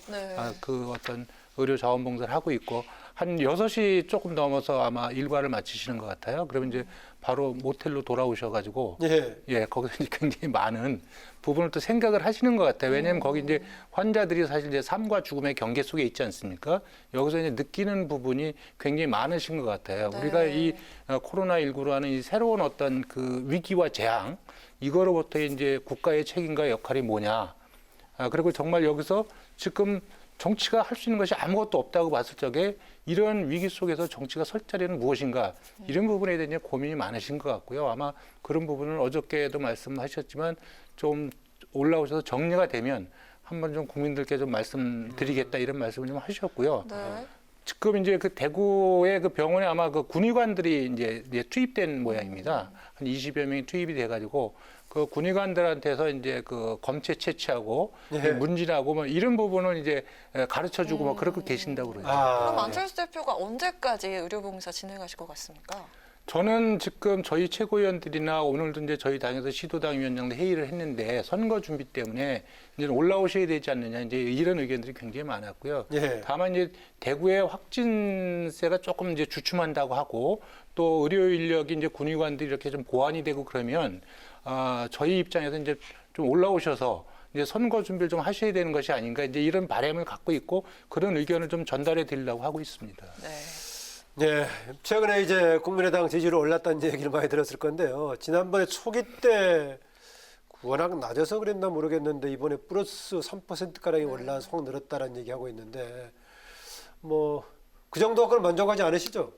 그 어떤 의료 자원봉사를 하고 있고 한 6시 조금 넘어서 아마 일과를 마치시는 것 같아요. 그러면 이제 바로 모텔로 돌아오셔가지고 거기서 이제 굉장히 많은 부분을 또 생각을 하시는 것 같아요. 왜냐하면 거기 이제 환자들이 사실 이제 삶과 죽음의 경계 속에 있지 않습니까? 여기서 이제 느끼는 부분이 굉장히 많으신 것 같아요. 우리가 이 코로나19로 하는 이 새로운 어떤 그 위기와 재앙 이거로부터 이제 국가의 책임과 역할이 뭐냐? 그리고 정말 여기서 지금 정치가 할 수 있는 것이 아무것도 없다고 봤을 적에 이런 위기 속에서 정치가 설 자리는 무엇인가 이런 부분에 대한 고민이 많으신 것 같고요. 아마 그런 부분을 어저께도 말씀하셨지만 좀 올라오셔서 정리가 되면 한번 좀 국민들께 좀 말씀드리겠다 이런 말씀을 좀 하셨고요. 지금 이제 그 대구의 그 병원에 아마 그 군의관들이 이제 투입된 모양입니다. 한 20여 명이 투입이 돼가지고 그 군의관들한테서 이제 그 검체 채취하고 예. 문진하고 뭐 이런 부분을 이제 가르쳐주고 뭐 그렇게 계신다고 그러죠. 그럼 안철수 대표가 언제까지 의료봉사 진행하실 것 같습니까? 저는 지금 저희 최고위원들이나 오늘도 이제 저희 당에서 시도당 위원장도 회의를 했는데 선거 준비 때문에 이제 올라오셔야 되지 않느냐 이제 이런 의견들이 굉장히 많았고요. 예. 다만 이제 대구의 확진세가 조금 이제 주춤한다고 하고 또 의료 인력이 이제 군의관들이 이렇게 좀 보완이 되고 그러면 저희 입장에서 이제 좀 올라오셔서 이제 선거 준비를 좀 하셔야 되는 것이 아닌가 이제 이런 바람을 갖고 있고 그런 의견을 좀 전달해 드리려고 하고 있습니다. 네, 최근에 이제 국민의당 지지율이 올랐다는 얘기를 많이 들었을 건데요. 지난번에 초기 때 워낙 낮아서 그랬나 모르겠는데 이번에 플러스 3%가량이 올라서 확 늘었다라는 얘기하고 있는데 뭐 그 정도가 만족하지 않으시죠?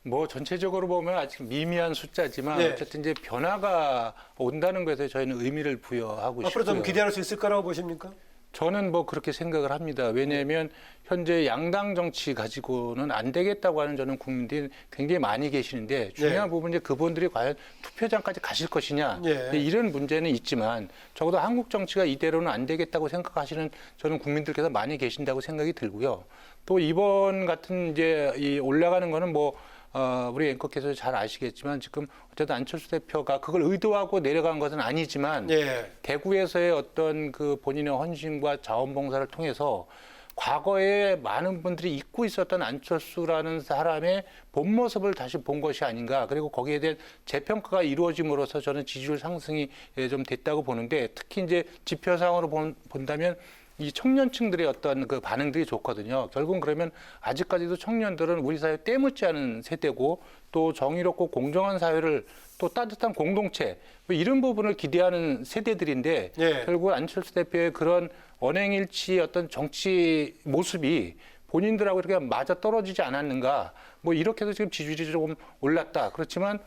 뭐 전체적으로 보면 아직 미미한 숫자지만 네. 어쨌든 이제 변화가 온다는 것에 저희는 의미를 부여하고 싶고요. 앞으로 좀 기대할 수 있을 거라고 보십니까? 저는 뭐 그렇게 생각을 합니다. 왜냐하면 현재 양당 정치 가지고는 안 되겠다고 하는 저는 국민들이 굉장히 많이 계시는데 중요한 부분이 그분들이 과연 투표장까지 가실 것이냐 이런 문제는 있지만 적어도 한국 정치가 이대로는 안 되겠다고 생각하시는 저는 국민들께서 많이 계신다고 생각이 들고요. 또 이번 같은 이제 이 올라가는 거는 뭐 우리 앵커께서 잘 아시겠지만 지금 어쨌든 안철수 대표가 그걸 의도하고 내려간 것은 아니지만 대구에서의 어떤 그 본인의 헌신과 자원봉사를 통해서 과거에 많은 분들이 잊고 있었던 안철수라는 사람의 본 모습을 다시 본 것이 아닌가. 그리고 거기에 대한 재평가가 이루어짐으로써 저는 지지율 상승이 좀 됐다고 보는데 특히 이제 지표상으로 본다면 이 청년층들의 어떤 그 반응들이 좋거든요. 결국은 그러면 아직까지도 청년들은 우리 사회 때묻지 않은 세대고 또 정의롭고 공정한 사회를 또 따뜻한 공동체 뭐 이런 부분을 기대하는 세대들인데 결국 안철수 대표의 그런 언행일치의 어떤 정치 모습이 본인들하고 이렇게 맞아 떨어지지 않았는가 뭐 이렇게 해서 지금 지지율이 조금 올랐다. 그렇지만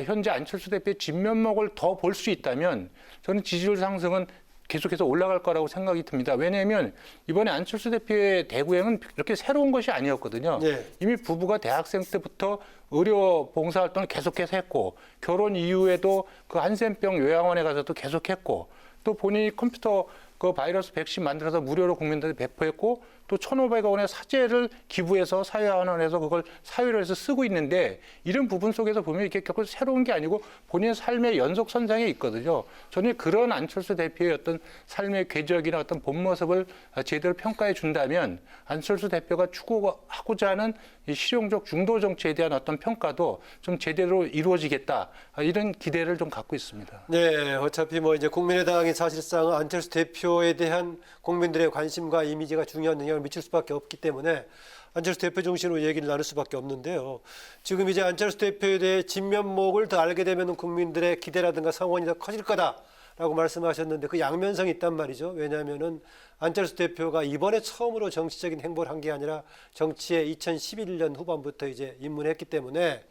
현재 안철수 대표의 진면목을 더 볼 수 있다면 저는 지지율 상승은 계속해서 올라갈 거라고 생각이 듭니다. 왜냐하면 이번에 안철수 대표의 대구행은 이렇게 새로운 것이 아니었거든요. 이미 부부가 대학생 때부터 의료 봉사활동을 계속해서 했고 결혼 이후에도 그 한센병 요양원에 가서도 계속했고 또 본인이 컴퓨터 그 바이러스 백신 만들어서 무료로 국민들한테 배포했고 또 1,500억 원의 사재를 기부해서 사회환원해서 그걸 사회를 해서 쓰고 있는데 이런 부분 속에서 보면 이게 결코 새로운 게 아니고 본인의 삶의 연속선상에 있거든요. 저는 그런 안철수 대표의 어떤 삶의 궤적이나 어떤 본 모습을 제대로 평가해 준다면 안철수 대표가 추구하고자 하는 이 실용적 중도 정치에 대한 어떤 평가도 좀 제대로 이루어지겠다. 이런 기대를 좀 갖고 있습니다. 네, 어차피 뭐 이제 국민의당이 사실상 안철수 대표에 대한 국민들의 관심과 이미지가 중요한 영향을 미칠 수밖에 없기 때문에 안철수 대표 중심으로 얘기를 나눌 수밖에 없는데요. 지금 이제 안철수 대표에 대해 진면목을 더 알게 되면 국민들의 기대라든가 성원이 더 커질 거다라고 말씀하셨는데 그 양면성이 있단 말이죠. 왜냐하면은 안철수 대표가 이번에 처음으로 정치적인 행보를 한 게 아니라 정치에 2011년 후반부터 이제 입문했기 때문에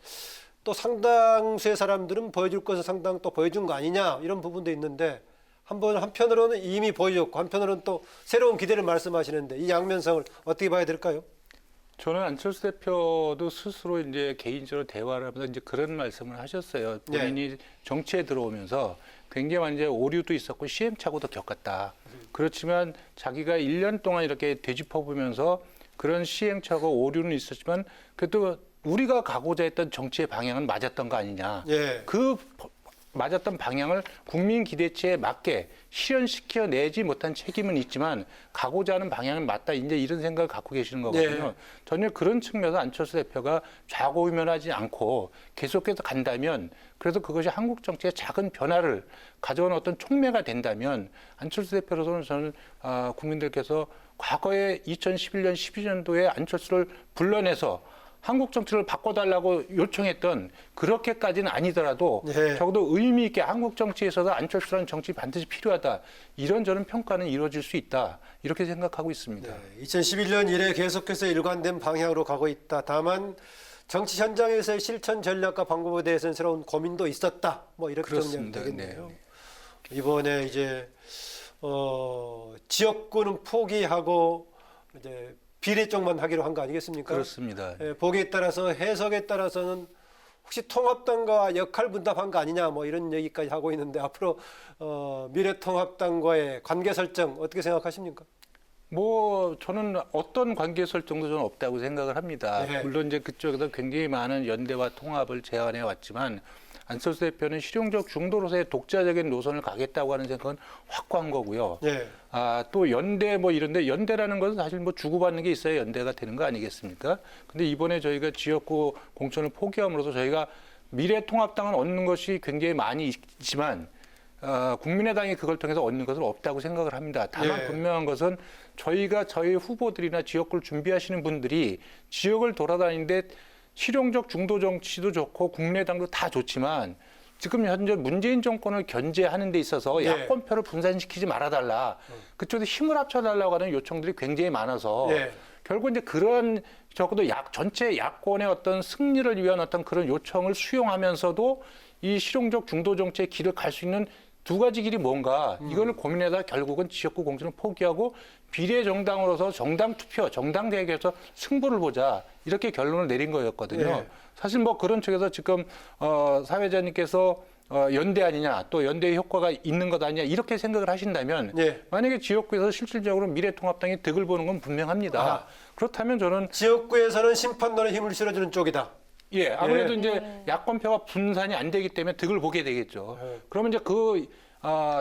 또 상당수의 사람들은 보여줄 것을 상당 또 보여준 거 아니냐 이런 부분도 있는데 한편으로는 이미 보여줬고 한편으로는 또 새로운 기대를 말씀하시는데 이 양면성을 어떻게 봐야 될까요? 저는 안철수 대표도 스스로 이제 개인적으로 대화를 하면서 이제 그런 말씀을 하셨어요. 본인이 정치에 들어오면서 굉장히 많은 이제 오류도 있었고 시행착오도 겪었다. 그렇지만 자기가 1년 동안 이렇게 되짚어보면서 그런 시행착오 오류는 있었지만 그래도 우리가 가고자 했던 정치의 방향은 맞았던 거 아니냐. 그 맞았던 방향을 국민 기대치에 맞게 실현시켜 내지 못한 책임은 있지만 가고자 하는 방향은 맞다. 이제 이런 생각을 갖고 계시는 거거든요. 전혀 그런 측면에서 안철수 대표가 좌고우면하지 않고 계속해서 간다면 그래서 그것이 한국 정치의 작은 변화를 가져온 어떤 촉매가 된다면 안철수 대표로서는 저는 국민들께서 과거에 2011년, 12년도에 안철수를 불러내서 한국 정치를 바꿔달라고 요청했던 그렇게까지는 아니더라도 적어도 의미 있게 한국 정치에 있어서 안철수라는 정치 반드시 필요하다. 이런 저는 평가는 이루어질 수 있다. 이렇게 생각하고 있습니다. 2011년 이래 계속해서 일관된 방향으로 가고 있다. 다만 정치 현장에서의 실천 전략과 방법에 대해서는 새로운 고민도 있었다. 뭐 이렇게 정리하면 되겠네요. 이번에 이제 지역구는 포기하고 이제 비례 쪽만 하기로 한 거 아니겠습니까? 그렇습니다. 예, 보기에 따라서 해석에 따라서는 혹시 통합당과 역할 분담한 거 아니냐 뭐 이런 얘기까지 하고 있는데 앞으로 미래통합당과의 관계 설정 어떻게 생각하십니까? 뭐 저는 어떤 관계 설정도 저는 없다고 생각을 합니다. 네. 물론 이제 그쪽에서 굉장히 많은 연대와 통합을 제안해 왔지만 안철수 대표는 실용적 중도로서의 독자적인 노선을 가겠다고 하는 생각은 확고한 거고요. 네. 또 연대 뭐 이런데 연대라는 것은 사실 뭐 주고받는 게 있어야 연대가 되는 거 아니겠습니까? 근데 이번에 저희가 지역구 공천을 포기함으로써 저희가 미래통합당은 얻는 것이 굉장히 많이 있지만 국민의당이 그걸 통해서 얻는 것은 없다고 생각을 합니다. 다만 네. 분명한 것은 저희가 저희 후보들이나 지역구를 준비하시는 분들이 지역을 돌아다니는데 실용적 중도 정치도 좋고 국민의당도 다 좋지만 지금 현재 문재인 정권을 견제하는 데 있어서 네. 야권표를 분산시키지 말아달라. 그쪽에 힘을 합쳐달라고 하는 요청들이 굉장히 많아서 네. 결국 이제 그런 적어도 전체 야권의 어떤 승리를 위한 어떤 그런 요청을 수용하면서도 이 실용적 중도 정치의 길을 갈 수 있는 두 가지 길이 뭔가 이거를 고민하다 결국은 지역구 공천을 포기하고 비례정당으로서 정당 투표, 정당 대결에서 승부를 보자 이렇게 결론을 내린 거였거든요. 네. 사실 뭐 그런 쪽에서 지금 사회자님께서 연대 아니냐 또 연대의 효과가 있는 것 아니냐 이렇게 생각을 하신다면 네. 만약에 지역구에서 실질적으로 미래통합당이 득을 보는 건 분명합니다. 그렇다면 저는 지역구에서는 심판론에 힘을 실어주는 쪽이다. 예, 아무래도 이제 야권표가 분산이 안 되기 때문에 득을 보게 되겠죠. 그러면 이제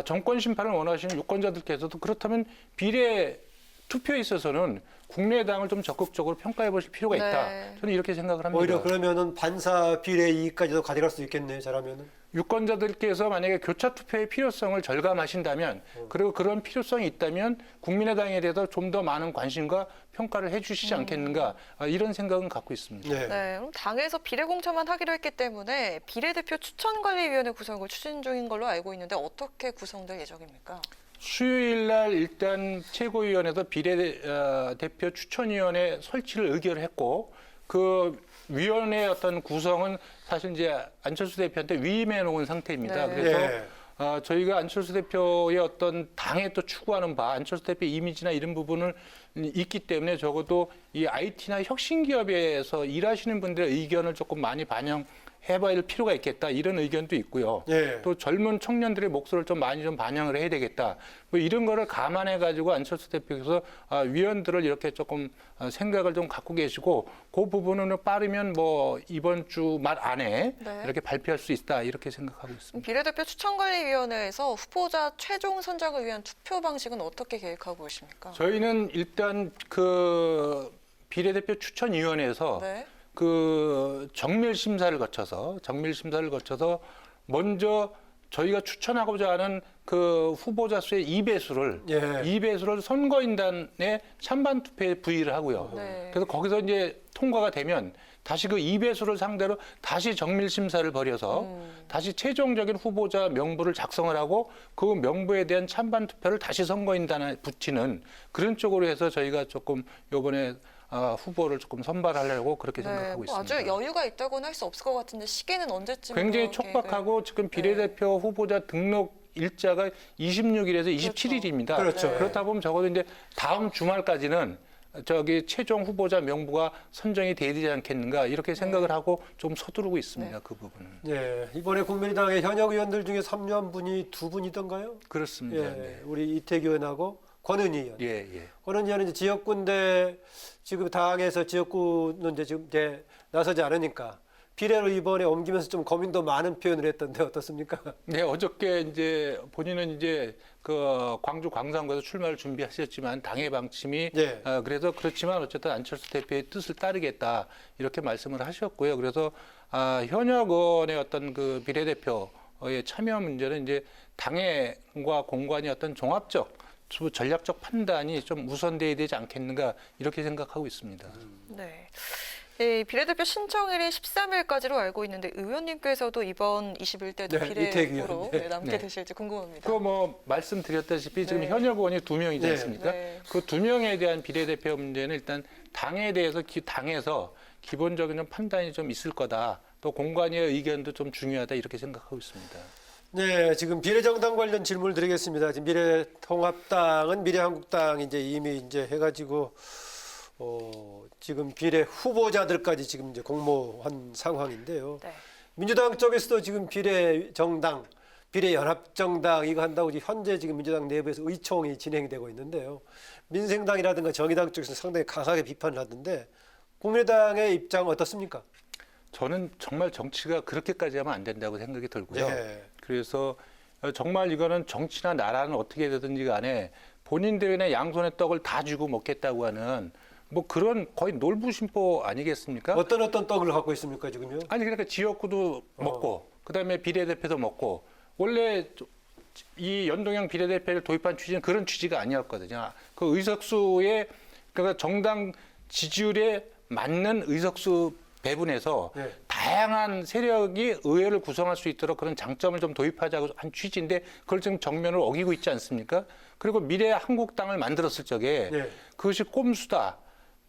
정권 심판을 원하시는 유권자들께서도 그렇다면 비례 투표에 있어서는 국민의당을 좀 적극적으로 평가해 보실 필요가 있다. 네. 저는 이렇게 생각을 합니다. 오히려 그러면은 반사 비례 이익까지도 가져갈 수 있겠네요. 잘하면은. 유권자들께서 만약에 교차 투표의 필요성을 절감하신다면 그리고 그런 필요성이 있다면 국민의당에 대해서 좀 더 많은 관심과 평가를 해 주시지 않겠는가 이런 생각은 갖고 있습니다. 네. 네, 그럼 당에서 비례 공천만 하기로 했기 때문에 비례대표 추천관리위원회 구성을 추진 중인 걸로 알고 있는데 어떻게 구성될 예정입니까? 수요일 날 일단 최고위원회에서 비례대표 추천위원회 설치를 의결을 했고 그 위원회 어떤 구성은 사실 이제 안철수 대표한테 위임해 놓은 상태입니다. 네. 그래서 네. 저희가 안철수 대표의 어떤 당에 또 추구하는 바, 안철수 대표 이미지나 이런 부분을 있기 때문에 적어도 이 IT나 혁신기업에서 일하시는 분들의 의견을 조금 많이 반영해봐야 할 필요가 있겠다 이런 의견도 있고요. 네. 또 젊은 청년들의 목소리를 좀 많이 좀 반영을 해야 되겠다. 뭐 이런 거를 감안해 가지고 안철수 대표께서 위원들을 이렇게 조금 생각을 좀 갖고 계시고 그 부분은 빠르면 뭐 이번 주 말 안에 네. 이렇게 발표할 수 있다 이렇게 생각하고 있습니다. 비례대표 추천관리위원회에서 후보자 최종 선정을 위한 투표 방식은 어떻게 계획하고 계십니까? 저희는 일단 그 비례대표 추천위원회에서 네. 그 정밀 심사를 거쳐서 먼저 저희가 추천하고자 하는 그 후보자 수의 2배수를 선거인단에 찬반 투표에 부의를 하고요. 네. 그래서 거기서 이제 통과가 되면 다시 그 2배수를 상대로 다시 정밀 심사를 벌여서 다시 최종적인 후보자 명부를 작성을 하고 그 명부에 대한 찬반 투표를 다시 선거인단에 붙이는 그런 쪽으로 해서 저희가 조금 이번에 후보를 조금 선발하려고 그렇게 생각하고 뭐 있습니다. 아주 여유가 있다고는 할 수 없을 것 같은데 시기는 언제쯤? 굉장히 촉박하고 지금 비례대표 후보자 등록 일자가 26일에서 27일입니다. 그렇죠. 그렇다 보면 적어도 이제 다음 주말까지는 최종 후보자 명부가 선정이 돼야 되지 않겠는가 이렇게 생각을 하고 좀 서두르고 있습니다. 그 부분은. 네, 이번에 국민의당의 현역 의원들 중에 참여한 분이 두 분이던가요? 그렇습니다. 예, 네. 우리 이태기 의원하고 권은희 의원. 예. 권은희 의원은 이제 지역구인데 지금 당에서 지역구는 이제 나서지 않으니까 비례로 이번에 옮기면서 좀 고민도 많은 표현을 했던데 어떻습니까? 네, 어저께 이제 본인은 이제 그 광주 광산구에서 출마를 준비하셨지만 당의 방침이 네. 그래서 그렇지만 어쨌든 안철수 대표의 뜻을 따르겠다 이렇게 말씀을 하셨고요. 그래서 현역 의원의 어떤 그 비례대표의 참여 문제는 이제 당과 공관이 어떤 종합적 전략적 판단이 좀 우선돼야 되지 않겠는가 이렇게 생각하고 있습니다. 네. 예, 비례대표 신청일이 13일까지로 알고 있는데 의원님께서도 이번 21대도 비례로 남게 되실지 궁금합니다. 그 뭐 말씀드렸다시피 지금 현역 의원이 2명이지 않습니까? 그 2명에 대한 비례대표 문제는 일단 당에 대해서 당에서 기본적인 좀 판단이 좀 있을 거다. 또 공관위의 의견도 좀 중요하다 이렇게 생각하고 있습니다. 네, 지금 비례정당 관련 질문을 드리겠습니다. 지금 미래통합당은 미래한국당 이제 이미 이제 해가지고 지금 비례 후보자들까지 지금 이제 공모한 상황인데요. 네. 민주당 쪽에서도 지금 비례 정당, 비례 연합 정당 이거 한다고 지금 현재 지금 민주당 내부에서 의총이 진행되고 있는데요. 민생당이라든가 정의당 쪽에서 상당히 강하게 비판을 하던데 국민의당의 입장 어떻습니까? 저는 정말 정치가 그렇게까지 하면 안 된다고 생각이 들고요. 네. 그래서 정말 이거는 정치나 나라는 어떻게 되든지 간에 본인들의 양손에 떡을 다 쥐고 먹겠다고 하는 뭐 그런 거의 놀부심보 아니겠습니까? 어떤 떡을 갖고 있습니까 지금요? 아니 그러니까 지역구도 먹고 그다음에 비례대표도 먹고 원래 이 연동형 비례대표를 도입한 취지는 그런 취지가 아니었거든요. 그 의석수의 그러니까 정당 지지율에 맞는 의석수 배분해서 네. 다양한 세력이 의회를 구성할 수 있도록 그런 장점을 좀 도입하자고 한 취지인데 그걸 지금 정면으로 어기고 있지 않습니까? 그리고 미래 한국당을 만들었을 적에 네. 그것이 꼼수다.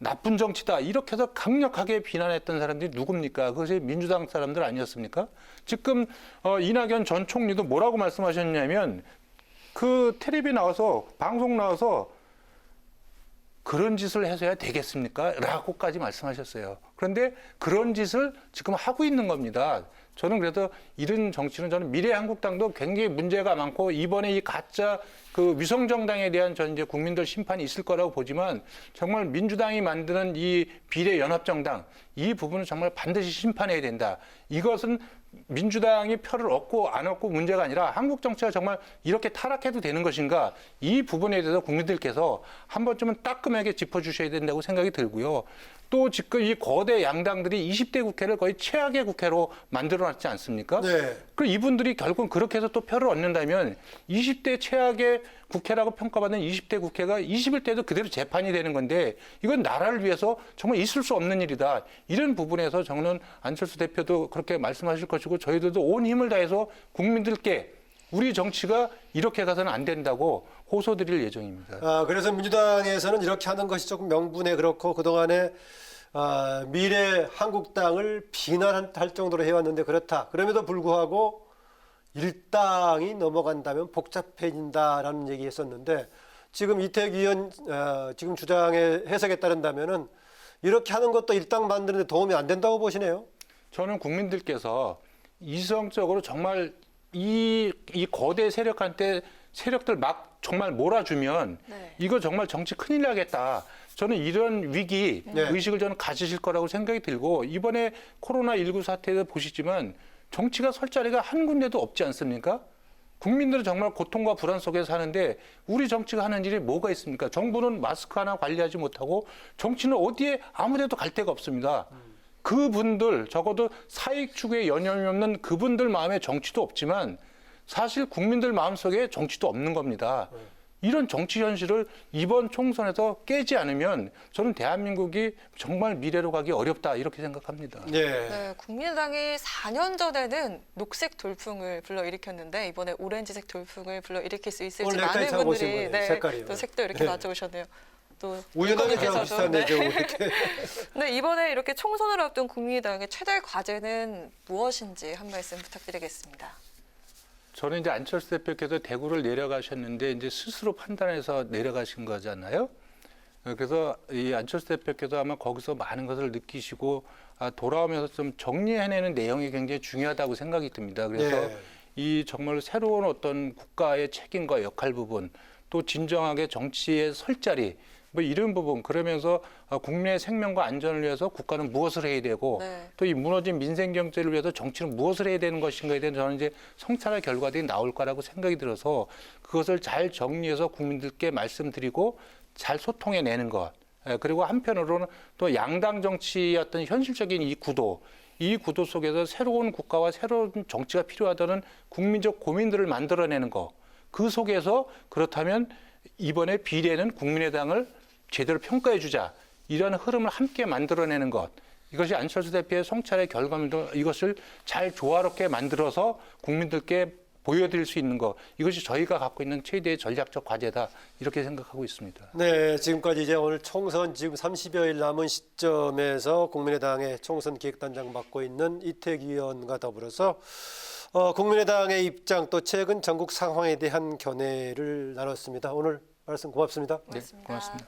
나쁜 정치다 이렇게 해서 강력하게 비난했던 사람들이 누굽니까? 그것이 민주당 사람들 아니었습니까? 지금 이낙연 전 총리도 뭐라고 말씀하셨냐면 그 텔레비 나와서 방송 나와서 그런 짓을 해서야 되겠습니까? 라고까지 말씀하셨어요. 그런데 그런 짓을 지금 하고 있는 겁니다. 저는 그래서 이런 정치는 저는 미래 한국당도 굉장히 문제가 많고 이번에 이 가짜 그 위성 정당에 대한 전 이제 국민들 심판이 있을 거라고 보지만 정말 민주당이 만드는 이 비례 연합 정당 이 부분은 정말 반드시 심판해야 된다. 이것은 민주당이 표를 얻고 안 얻고 문제가 아니라 한국 정치가 정말 이렇게 타락해도 되는 것인가 이 부분에 대해서 국민들께서 한 번쯤은 따끔하게 짚어주셔야 된다고 생각이 들고요. 또 지금 이 거대 양당들이 20대 국회를 거의 최악의 국회로 만들어놨지 않습니까? 네. 그리고 이분들이 결국은 그렇게 해서 또 표를 얻는다면 20대 최악의 국회라고 평가받는 20대 국회가 21대도 그대로 재판이 되는 건데 이건 나라를 위해서 정말 있을 수 없는 일이다. 이런 부분에서 저는 안철수 대표도 그렇게 말씀하실 것이고 저희들도 온 힘을 다해서 국민들께 우리 정치가 이렇게 가서는 안 된다고 호소드릴 예정입니다. 그래서 민주당에서는 이렇게 하는 것이 조금 명분에 그렇고 그동안에 미래 한국당을 비난할 정도로 해왔는데 그렇다. 그럼에도 불구하고 일당이 넘어간다면 복잡해진다라는 얘기했었는데 지금 이태규 의원 지금 주장의 해석에 따른다면은 이렇게 하는 것도 일당 만드는 데 도움이 안 된다고 보시네요. 저는 국민들께서 이성적으로 정말 이 거대 세력한테 세력들 막 정말 몰아주면 네. 이거 정말 정치 큰일 나겠다. 저는 이런 위기 네. 의식을 저는 가지실 거라고 생각이 들고 이번에 코로나19 사태에서 보시지만 정치가 설 자리가 한 군데도 없지 않습니까? 국민들은 정말 고통과 불안 속에 사는데 우리 정치가 하는 일이 뭐가 있습니까? 정부는 마스크 하나 관리하지 못하고 정치는 어디에 아무 데도 갈 데가 없습니다. 그분들 적어도 사익 추구에 여념이 없는 그분들 마음에 정치도 없지만 사실 국민들 마음속에 정치도 없는 겁니다. 이런 정치 현실을 이번 총선에서 깨지 않으면 저는 대한민국이 정말 미래로 가기 어렵다 이렇게 생각합니다. 네, 국민의당이 4년 전에는 녹색 돌풍을 불러일으켰는데 이번에 오렌지색 돌풍을 불러일으킬 수 있을지 많은 분들이 또 색도 이렇게 맞춰오셨네요. 또 우연하게 그냥 비슷한데 네, 이번에 이렇게 총선을 앞둔 국민의당의 최대 과제는 무엇인지 한 말씀 부탁드리겠습니다. 저는 이제 안철수 대표께서 대구를 내려가셨는데 이제 스스로 판단해서 내려가신 거잖아요. 그래서 이 안철수 대표께서 아마 거기서 많은 것을 느끼시고 돌아오면서 좀 정리해내는 내용이 굉장히 중요하다고 생각이 듭니다. 그래서 이 정말 새로운 어떤 국가의 책임과 역할 부분, 또 진정하게 정치의 설 자리, 뭐 이런 부분 그러면서 국민의 생명과 안전을 위해서 국가는 무엇을 해야 되고 또 이 무너진 민생 경제를 위해서 정치는 무엇을 해야 되는 것인가에 대한 저는 이제 성찰의 결과들이 나올 거라고 생각이 들어서 그것을 잘 정리해서 국민들께 말씀드리고 잘 소통해내는 것 그리고 한편으로는 또 양당 정치의 어떤 현실적인 이 구도 속에서 새로운 국가와 새로운 정치가 필요하다는 국민적 고민들을 만들어내는 것 그 속에서 그렇다면 이번에 비례는 국민의당을 제대로 평가해주자 이런 흐름을 함께 만들어내는 것 이것이 안철수 대표의 성찰의 결과입니다. 이것을 잘 조화롭게 만들어서 국민들께 보여드릴 수 있는 것 이것이 저희가 갖고 있는 최대의 전략적 과제다 이렇게 생각하고 있습니다. 네, 지금까지 이제 오늘 총선 지금 30여일 남은 시점에서 국민의당의 총선 기획단장 맡고 있는 이태규 의원과 더불어서 국민의당의 입장 또 최근 전국 상황에 대한 견해를 나눴습니다. 오늘 말씀 고맙습니다. 네, 고맙습니다.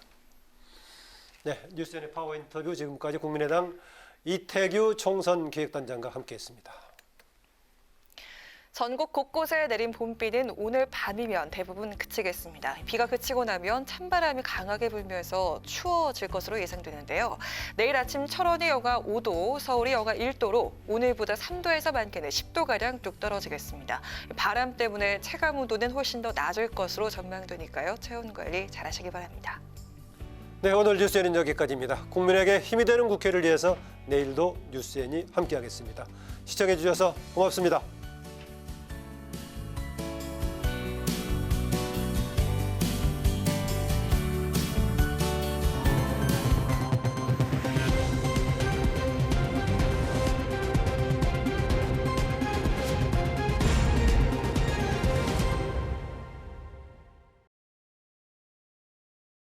네, 뉴스엔의 파워 인터뷰 지금까지 국민의당 이태규 총선 기획단장과 함께했습니다. 전국 곳곳에 내린 봄비는 오늘 밤이면 대부분 그치겠습니다. 비가 그치고 나면 찬바람이 강하게 불면서 추워질 것으로 예상되는데요. 내일 아침 철원이 영하 5도, 서울이 영하 1도로 오늘보다 3도에서 많게는 10도가량 뚝 떨어지겠습니다. 바람 때문에 체감 온도는 훨씬 더 낮을 것으로 전망되니까요. 체온 관리 잘하시기 바랍니다. 네, 오늘 뉴스엔은 여기까지입니다. 국민에게 힘이 되는 국회를 위해서 내일도 뉴스엔이 함께하겠습니다. 시청해 주셔서 고맙습니다.